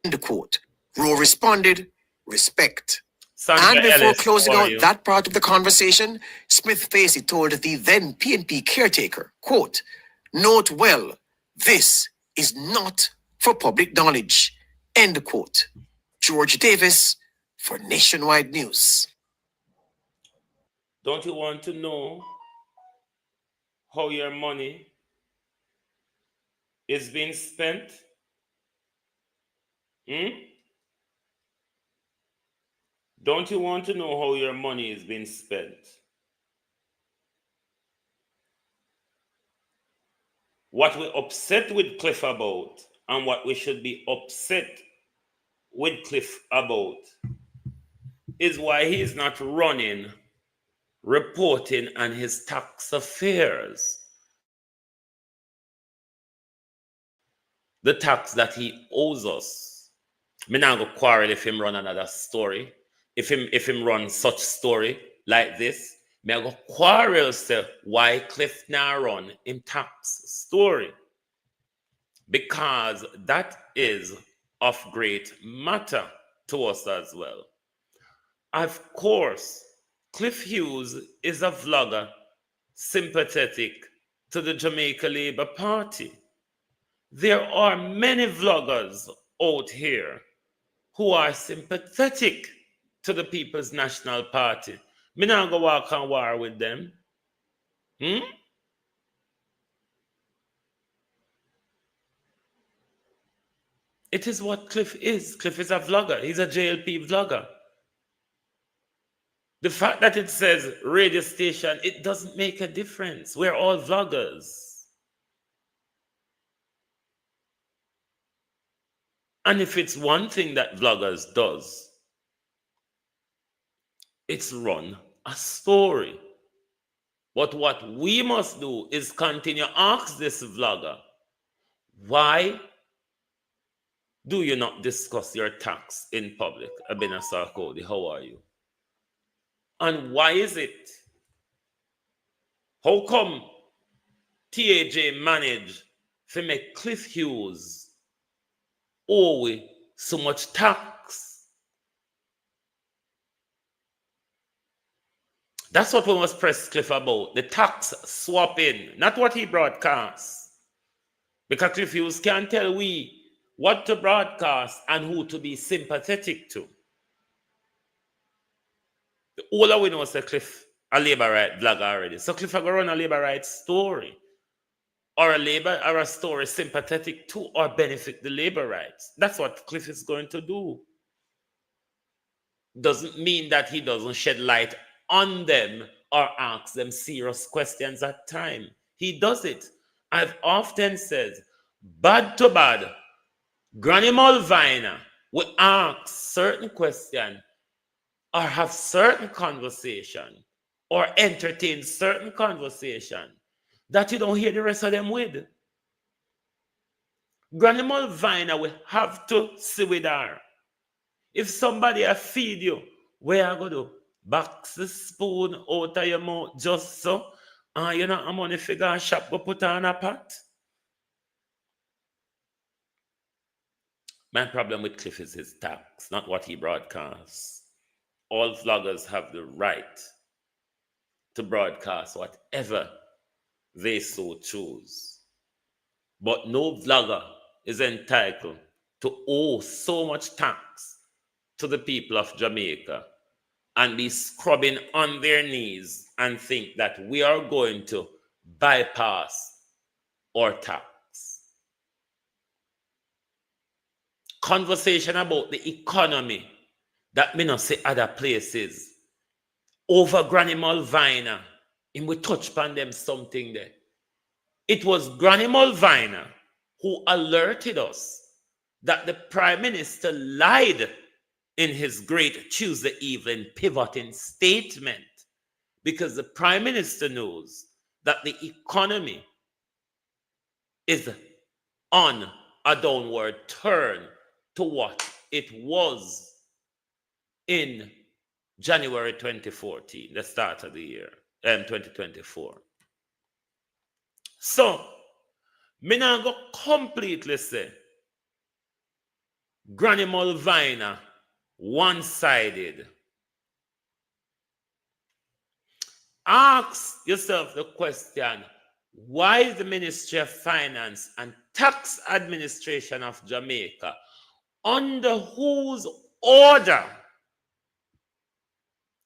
End quote. Rowe responded, respect. Sandra And before Ellis, closing how are out you? that part of the conversation, Smith-Facey told the then PNP caretaker, quote, note well, this is not for public knowledge, end quote. George Davis for Nationwide News. Don't you want to know how your money is being spent? Don't you want to know how your money is being spent? What we're upset with Cliff about and what we should be upset with Cliff about is why he is not running, reporting on his tax affairs. The tax that he owes us. Me not go quarrel if him run another story. If him run such story like this, me go quarrel say why Cliff now run in tax story. Because that is of great matter to us as well. Of course, Cliff Hughes is a vlogger sympathetic to the Jamaica Labour Party. There are many vloggers out here who are sympathetic to the People's National Party. Me not go walk on war with them. It is what Cliff is. Cliff is a vlogger. He's a JLP vlogger. The fact that it says radio station, it doesn't make a difference. We're all vloggers. And if it's one thing that vloggers does, it's run a story. But what we must do is continue to ask this vlogger, why do you not discuss your tax in public? Abena Sarkodie, how are you? And why is it? How come TAJ managed to make Cliff Hughes owe so much tax? That's what we must press Cliff about, the tax swapping, not what he broadcasts. Because Cliff Hughes can't tell we what to broadcast and who to be sympathetic to. All we know is that Cliff a labor right blogger already. So Cliff are going to run a labor right story. Or a story sympathetic to or benefit the labor rights. That's what Cliff is going to do. Doesn't mean that he doesn't shed light on them or ask them serious questions at time. He does it. I've often said, bad to bad, Granny Mulvina will ask certain questions or have certain conversation or entertain certain conversation that you don't hear the rest of them with. Granny Mulvina will have to see with her. If somebody a feed you, where I go do? Box the spoon out of your mouth just so. You know how money figure and shop go put on a pot? My problem with Cliff is his tax, not what he broadcasts. All vloggers have the right to broadcast whatever they so choose. But no vlogger is entitled to owe so much tax to the people of Jamaica and be scrubbing on their knees and think that we are going to bypass our tax. Conversation about the economy that me not see other places. Over Granny Mulvina, and we touch upon them something there. It was Granny Mulvina who alerted us that the Prime Minister lied in his great Tuesday evening pivoting statement, because the Prime Minister knows that the economy is on a downward turn to what it was in January 2014, the start of the year, 2024. So, me now go completely say Granny Mulvina one-sided. Ask yourself the question, why is the Ministry of Finance and Tax Administration of Jamaica, under whose order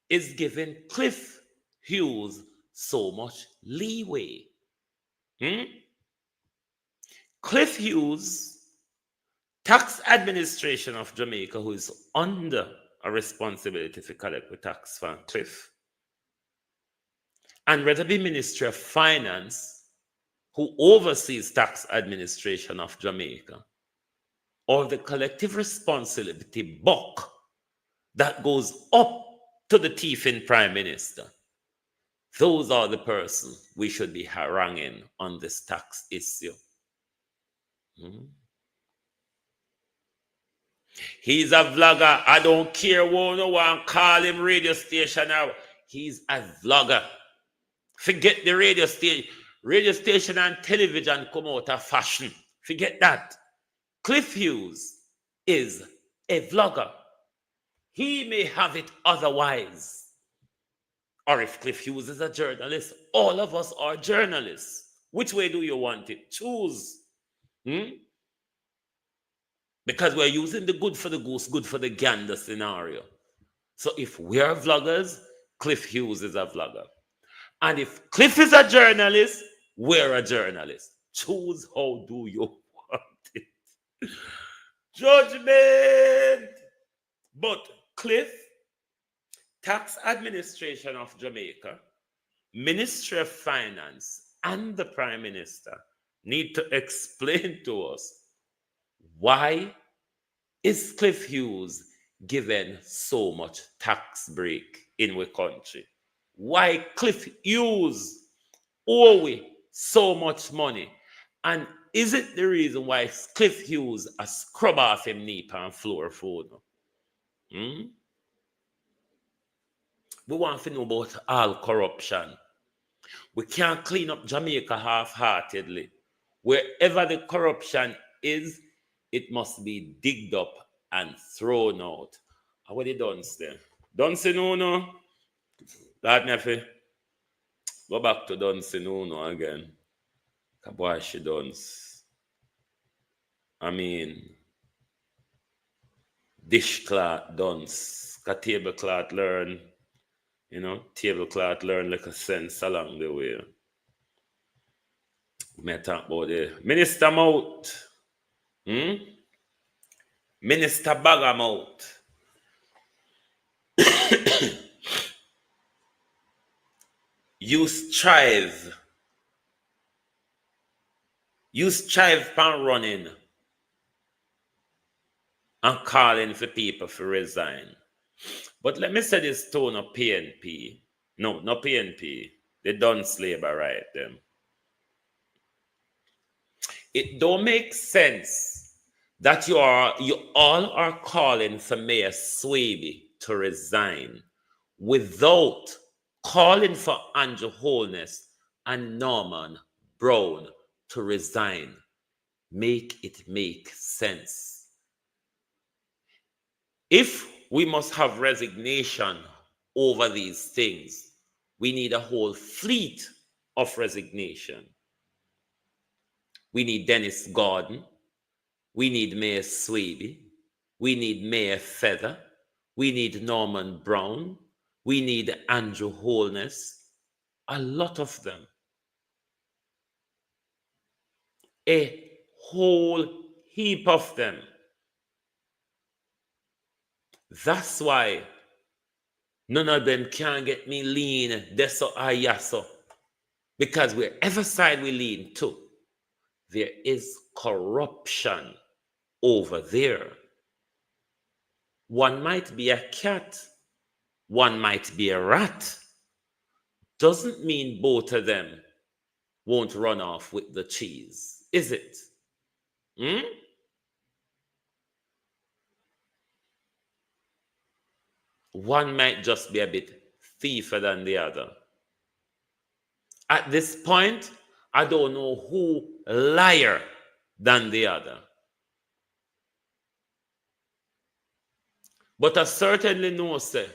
is giving Cliff Hughes so much leeway? Cliff Hughes, Tax Administration of Jamaica, who is under a responsibility to collect the tax from Cliff, and whether the Ministry of Finance, who oversees tax administration of Jamaica, or the collective responsibility buck that goes up to the thieving Prime Minister, those are the persons we should be haranguing on this tax issue. He's a vlogger. I don't care what no one call him radio station now. He's a vlogger. Forget the radio station. Radio station and television come out of fashion. Forget that. Cliff Hughes is a vlogger. He may have it otherwise. Or if Cliff Hughes is a journalist, all of us are journalists. Which way do you want it? Choose. Because we're using the good for the goose, good for the gander scenario. So if we're vloggers, Cliff Hughes is a vlogger. And if Cliff is a journalist, we're a journalist. Choose how do you want it. Judgment. But Cliff, Tax Administration of Jamaica, Ministry of Finance, and the Prime Minister need to explain to us, why is Cliff Hughes given so much tax break in our country? Why Cliff Hughes owe we so much money? And is it the reason why Cliff Hughes a scrub off him knee and floor food? We want to know about all corruption. We can't clean up Jamaica half-heartedly. Wherever the corruption is, it must be digged up and thrown out. How are they done there? Dunce no. That nefe. Go back to Dunce no again. Kabashi Dunce. I mean, dishcloth Dunce. Ka tablecloth learn. You know, tablecloth learn like a sense along the way. Me talk about the Minister Mouth. Minister Bagamouth. You strive pan running and calling for people to resign. But let me say this tone of PNP. No, not PNP. They don't labor right them. It don't make sense that you all are calling for Mayor Swaby to resign without calling for Andrew Holness and Norman Brown to resign. Make it make sense. If we must have resignation over these things, we need a whole fleet of resignation. We need Dennis Gordon. We need Mayor Swaby. We need Mayor Feather. We need Norman Brown. We need Andrew Holness. A lot of them. A whole heap of them. That's why none of them can get me lean deso or yaso. Because wherever side we lean to, there is corruption over there. One might be a cat, one might be a rat. Doesn't mean both of them won't run off with the cheese, is it? One might just be a bit thiefer than the other. At this point, I don't know who liar than the other. But I certainly know, sir,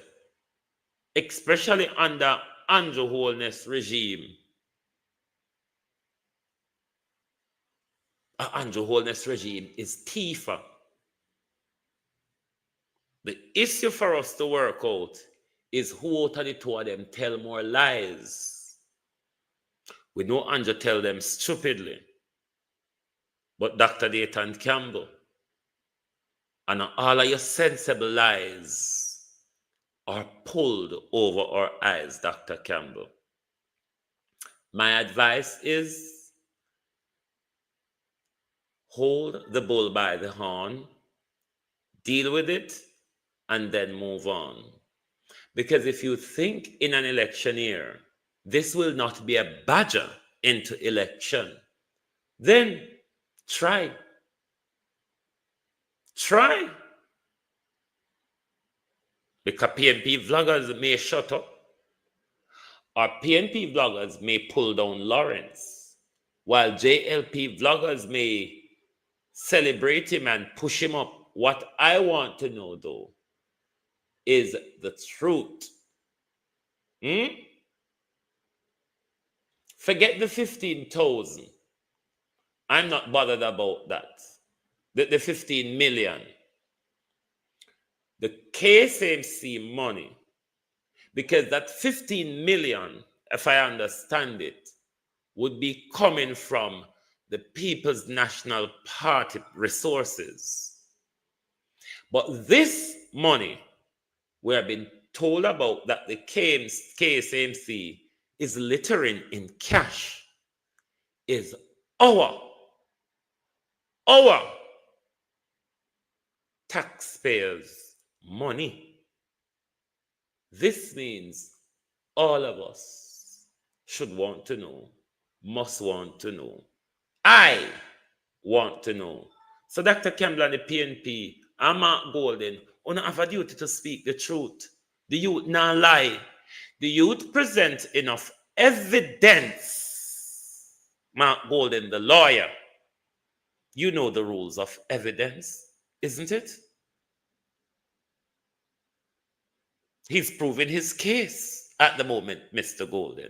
especially under Andrew Holness regime, Andrew Holness regime is thiefer. The issue for us to work out is who out of the two of them tell more lies. We know Andrew tell them stupidly, but Dr. Dayton Campbell and all of your sensible lies are pulled over our eyes, Dr. Campbell. My advice is hold the bull by the horn, deal with it, and then move on. Because if you think in an election year, this will not be a badger into election, then try. Because PNP vloggers may shut up, or PNP vloggers may pull down Lawrence, while JLP vloggers may celebrate him and push him up. What I want to know, though, is the truth. Forget the 15,000. I'm not bothered about that. The 15 million. The KSMC money, because that 15 million, if I understand it, would be coming from the People's National Party resources. But this money, we have been told about that the KSMC is littering in cash, is our taxpayers' money. This means all of us should want to know, must want to know. I want to know. So Dr. Campbell and the PNP, and Mark Golden, we have a duty to speak the truth. The youth not lie. The youth present enough evidence. Mark Golden, the lawyer, you know the rules of evidence, isn't it? He's proving his case at the moment, Mr. Golden.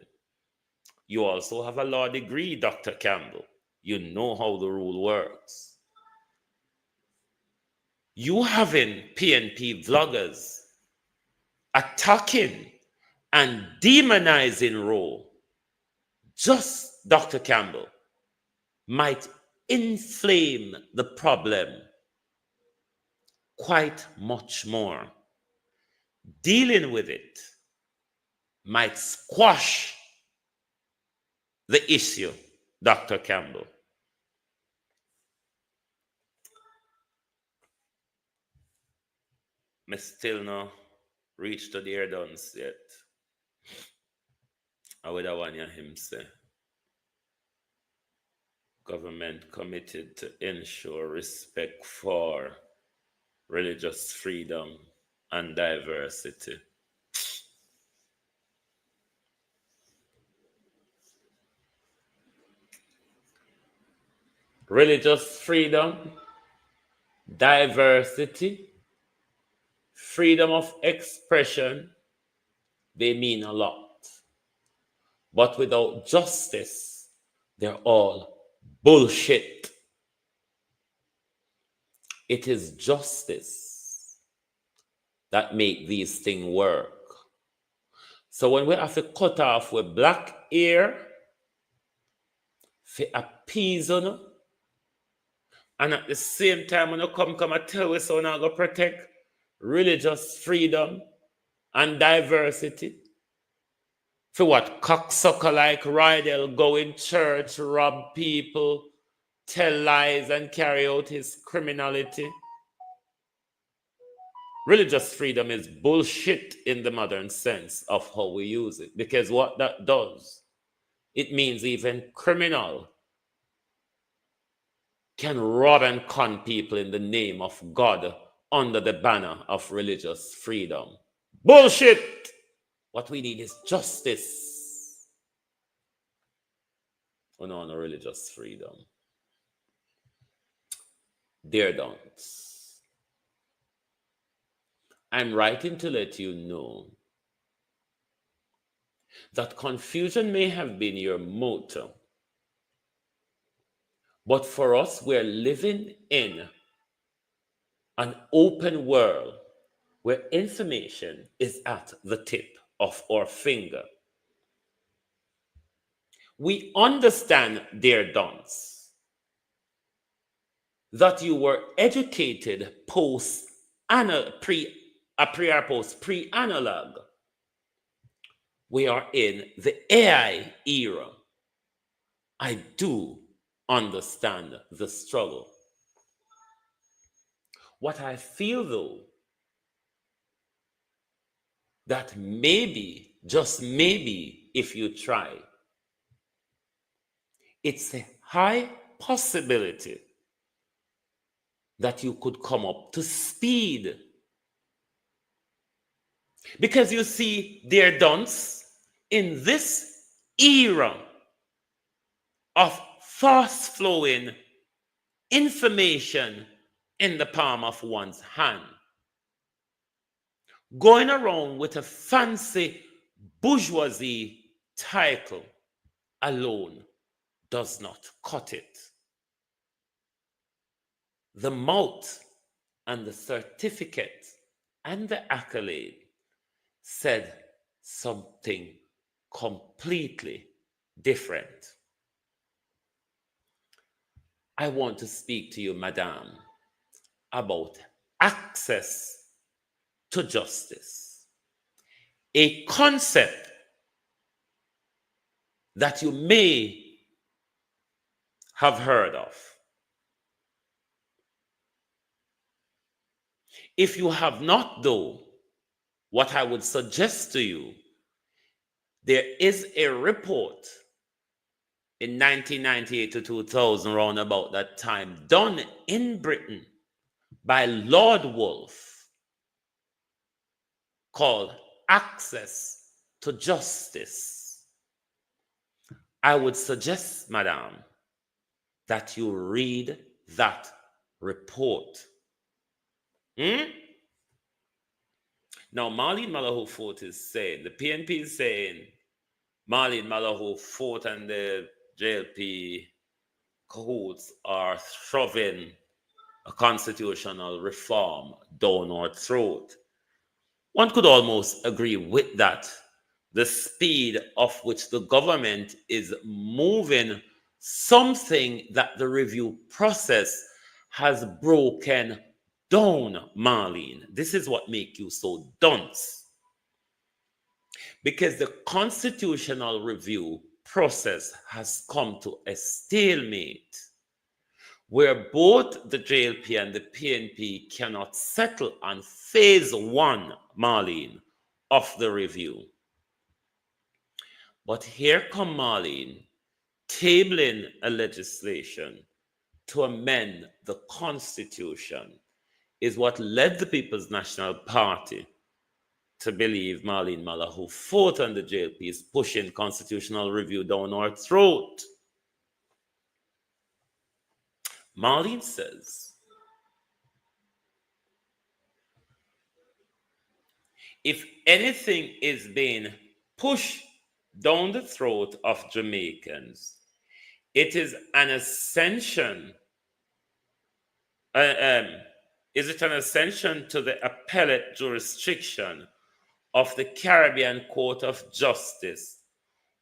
You also have a law degree, Dr. Campbell. You know how the rule works. You having PNP vloggers attacking and demonizing Rowe, just Dr. Campbell, might inflame the problem quite much more. Dealing with it might squash the issue, Dr. Campbell. I still no reach to the air dance yet. I would have want him say. Government committed to ensure respect for religious freedom and diversity. Religious freedom, diversity, freedom of expression, they mean a lot. But without justice, they're all bullshit. It is justice that make these things work. So when we have to cut off with black hair for appease on, and at the same time when you come and tell us how we're going to protect religious freedom and diversity, for what? Cocksucker like Rydell go in church, rob people, tell lies, and carry out his criminality. Religious freedom is bullshit in the modern sense of how we use it. Because what that does, it means even criminal can rob and con people in the name of God under the banner of religious freedom. Bullshit! What we need is justice. No religious freedom. Dear Dons, I'm writing to let you know that confusion may have been your motto, but for us, we're living in an open world where information is at the tip of our finger. We understand, dear Dons, that you were educated pre-analog. We are in the AI era. I do understand the struggle. What I feel though, that maybe, just maybe, if you try, it's a high possibility that you could come up to speed. Because you see, dear Dons, in this era of fast-flowing information in the palm of one's hand, going around with a fancy bourgeoisie title alone does not cut it. The mouth and the certificate and the accolade said something completely different. I want to speak to you, Madame, about access to justice, a concept that you may have heard of. If you have not, though, what I would suggest to you, there is a report in 1998 to 2000, around about that time, done in Britain by Lord Wolfe, called Access to Justice. I would suggest, Madam, that you read that report. Now, Marlene Malahou Fort is saying, the PNP is saying, Marlene Malahou Fort and the JLP cahoots are shoving a constitutional reform down our throat. One could almost agree with that. The speed of which the government is moving something that the review process has broken down, Marlene. This is what makes you so dunce. Because the constitutional review process has come to a stalemate where both the JLP and the PNP cannot settle on phase one, Marlene, of the review. But here come Marlene tabling a legislation to amend the Constitution is what led the People's National Party to believe Marlene Miller, who fought on the JLP, is pushing constitutional review down our throat. Marlene says, if anything is being pushed down the throat of Jamaicans, it is an ascension. Is it an ascension to the appellate jurisdiction of the Caribbean Court of Justice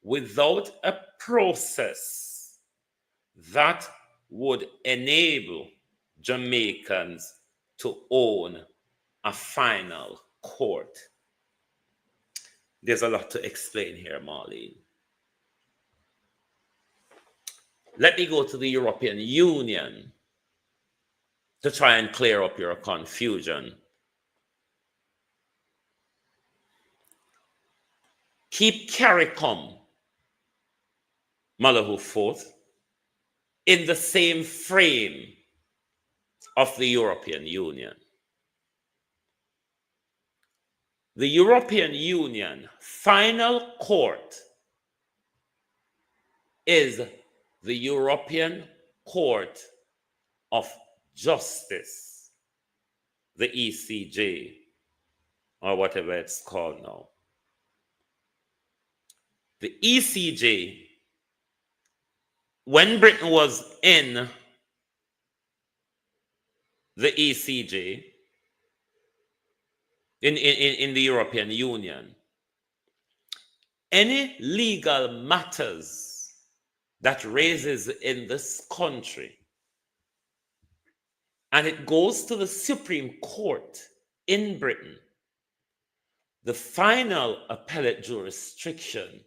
without a process that would enable Jamaicans to own a final court? There's a lot to explain here, Marlene. Let me go to the European Union to try and clear up your confusion. Keep CARICOM, Malahoo Fourth, in the same frame of the European Union. The European Union final court is the European Court of Justice, the ECJ, or whatever it's called now. The ECJ, when Britain was in the ECJ, in the European Union, any legal matters that raises in this country and it goes to the Supreme Court in Britain, the final appellate jurisdiction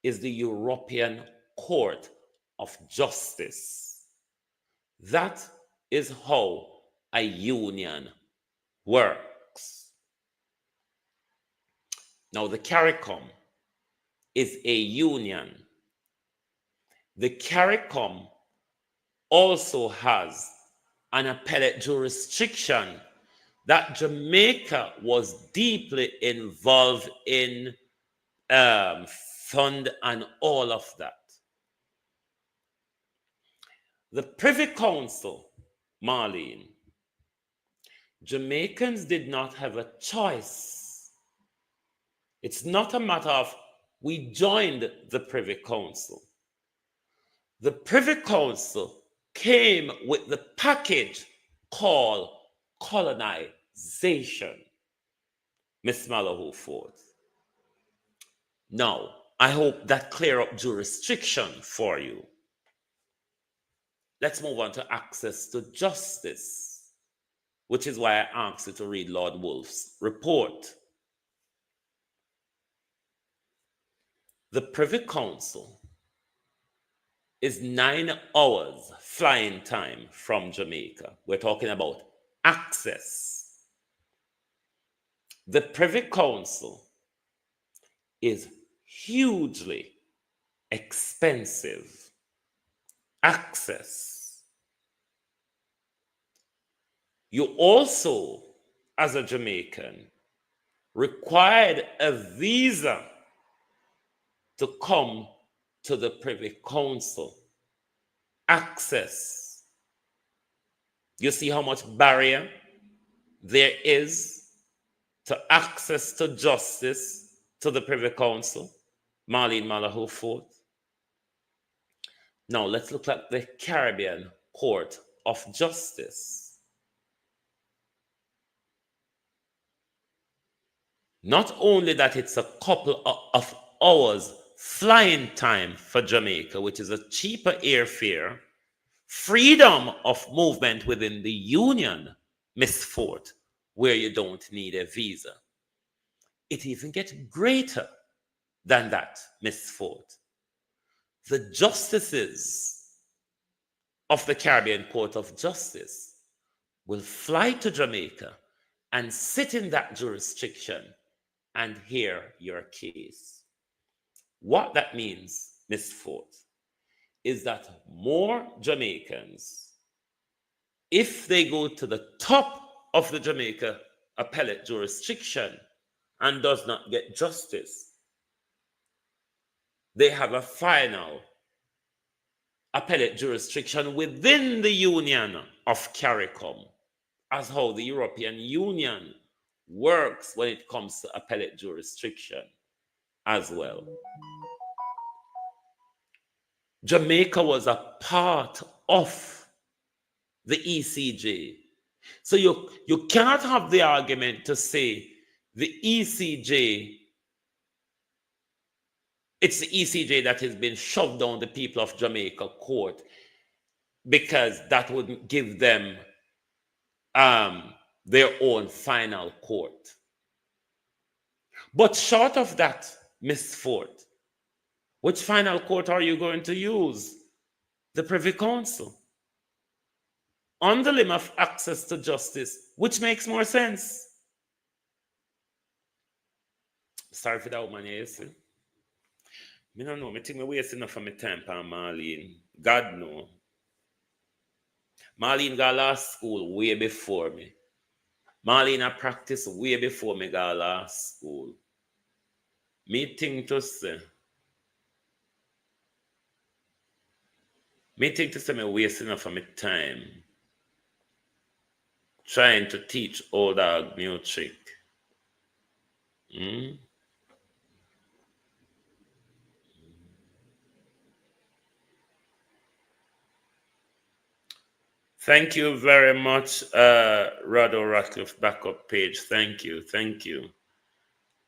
is the European Court of Justice. That is how a union works. Now, the CARICOM is a union. The CARICOM also has an appellate jurisdiction that Jamaica was deeply involved in, fund and all of that. The Privy Council, Marlene, Jamaicans did not have a choice. It's not a matter of we joined the Privy Council. The Privy Council came with the package called colonization, Miss Malahoo Ford. Now, I hope that clear up jurisdiction for you. Let's move on to access to justice, which is why I asked you to read Lord Wolf's report. The Privy Council is 9 hours flying time from Jamaica. We're talking about access. The Privy Council is hugely expensive. Access. You also, as a Jamaican, required a visa to come to the Privy Council. Access. You see how much barrier there is to access to justice to the Privy Council, Marlene Malahoo Ford. Now let's look at the Caribbean Court of Justice. Not only that it's a couple of hours flying time for Jamaica, which is a cheaper airfare, freedom of movement within the Union, Miss Ford, where you don't need a visa. It even gets greater than that, Miss Ford. The justices of the Caribbean Court of Justice will fly to Jamaica and sit in that jurisdiction and hear your case. What that means, Miss Ford, is that more Jamaicans, if they go to the top of the Jamaica appellate jurisdiction and does not get justice, they have a final appellate jurisdiction within the Union of CARICOM, as how the European Union works when it comes to appellate jurisdiction as well. Jamaica was a part of the ECJ. So you cannot have the argument to say the ECJ, it's the ECJ that has been shoved down the people of Jamaica court, because that would give them their own final court. But short of that, Miss Ford, which final court are you going to use? The Privy Council. On the limb of access to justice, which makes more sense? Sorry for that woman, you see. I don't know, I think I'm wasting enough of my time on Marlene. God no. Marlene got law school way before me. Marlene had practiced way before me got law school. Me think to say me wasting enough of my time trying to teach old dog music. Thank you very much, Rado Ratcliffe backup page. Thank you.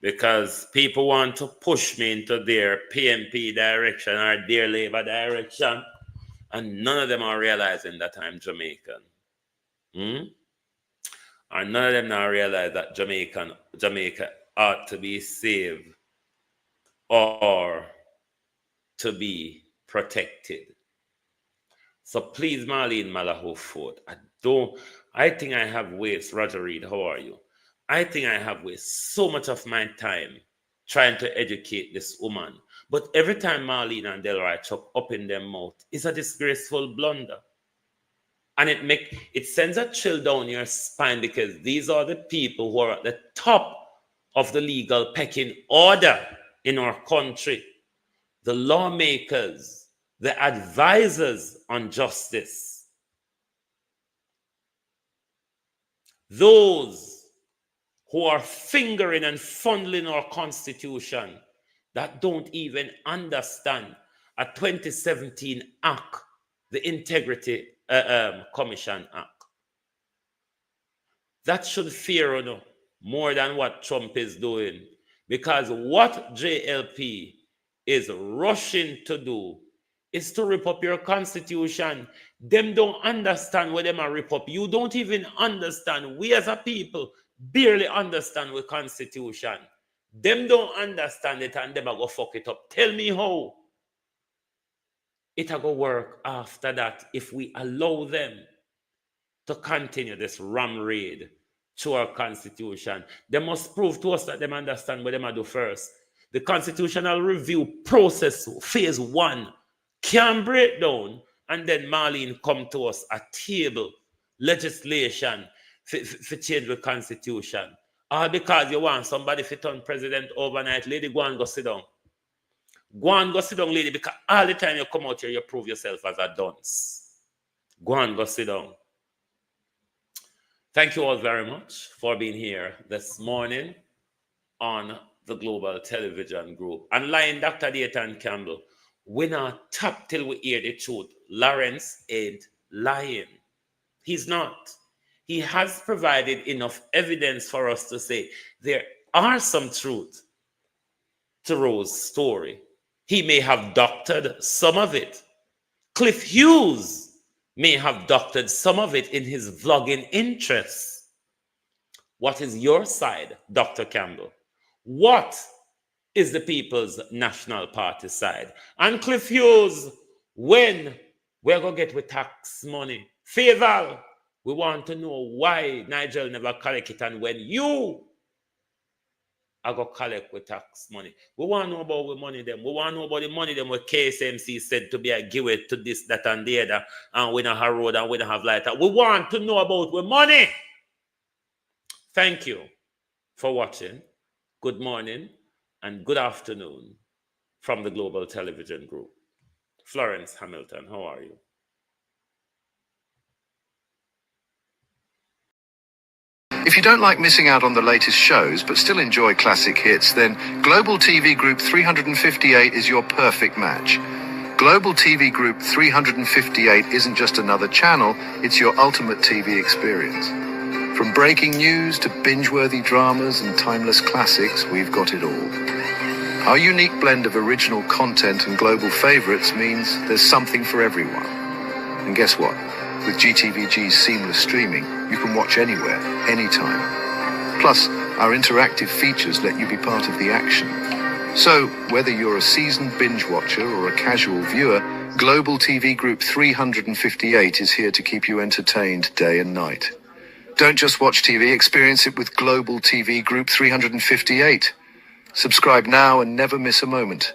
Because people want to push me into their PNP direction or their Labour direction, and none of them are realizing that I'm Jamaican. Or none of them now realize that Jamaica ought to be saved or to be protected. So please, Marlene Malahoo Ford, I think I have wasted, Roger Reed, how are you? I think I have wasted so much of my time trying to educate this woman. But every time Marlene and Delroy chop up in their mouth, it's a disgraceful blunder. And it sends a chill down your spine, because these are the people who are at the top of the legal pecking order in our country. The lawmakers, the advisors on justice. Those who are fingering and fondling our Constitution that don't even understand a 2017 act, the Integrity Commission Act. That should fear more than what Trump is doing, because what JLP is rushing to do is to rip up your Constitution. Them don't understand what them are rip up. You don't even understand. We as a people barely understand the Constitution. Them don't understand it, and them are go fuck it up. Tell me how it'll go work after that if we allow them to continue this ram raid to our Constitution. They must prove to us that they understand what they do first. The constitutional review process, phase 1, can break down, and then Marlene come to us a table legislation for change the Constitution. All because you want somebody to turn president overnight. Lady, go and go sit down. Go and go sit down, lady, because all the time you come out here, you prove yourself as a dunce. Go and go sit down. Thank you all very much for being here this morning on the Global Television Group. And lying Dr. Dayton Campbell, we not tap till we hear the truth. Lawrence ain't lying. He's not. He has provided enough evidence for us to say there are some truth to Rowe's story. He may have doctored some of it. Cliff Hughes may have doctored some of it in his vlogging interests. What is your side, Dr. Campbell? What is the People's National Party side? And Cliff Hughes, when we're going to get with tax money? Favor, we want to know why Nigel never collect it, and when you I go collect with tax money. We want to know about the money them. We want to know about the money them where KSMC said to be a give it to this, that, and the other, and we don't have road and we don't have light. We want to know about the money. Thank you for watching. Good morning and good afternoon from the Global Television Group. Florence Hamilton, how are you? If you don't like missing out on the latest shows but still enjoy classic hits, then Global TV Group 358 is your perfect match. Global TV Group 358 isn't just another channel, it's your ultimate TV experience. From breaking news to binge-worthy dramas and timeless classics, we've got it all. Our unique blend of original content and global favorites means there's something for everyone. And guess what? With GTVG's seamless streaming, you can watch anywhere, anytime. Plus, our interactive features let you be part of the action. So, whether you're a seasoned binge watcher or a casual viewer, Global TV Group 358 is here to keep you entertained day and night. Don't just watch TV, experience it with Global TV Group 358. Subscribe now and never miss a moment.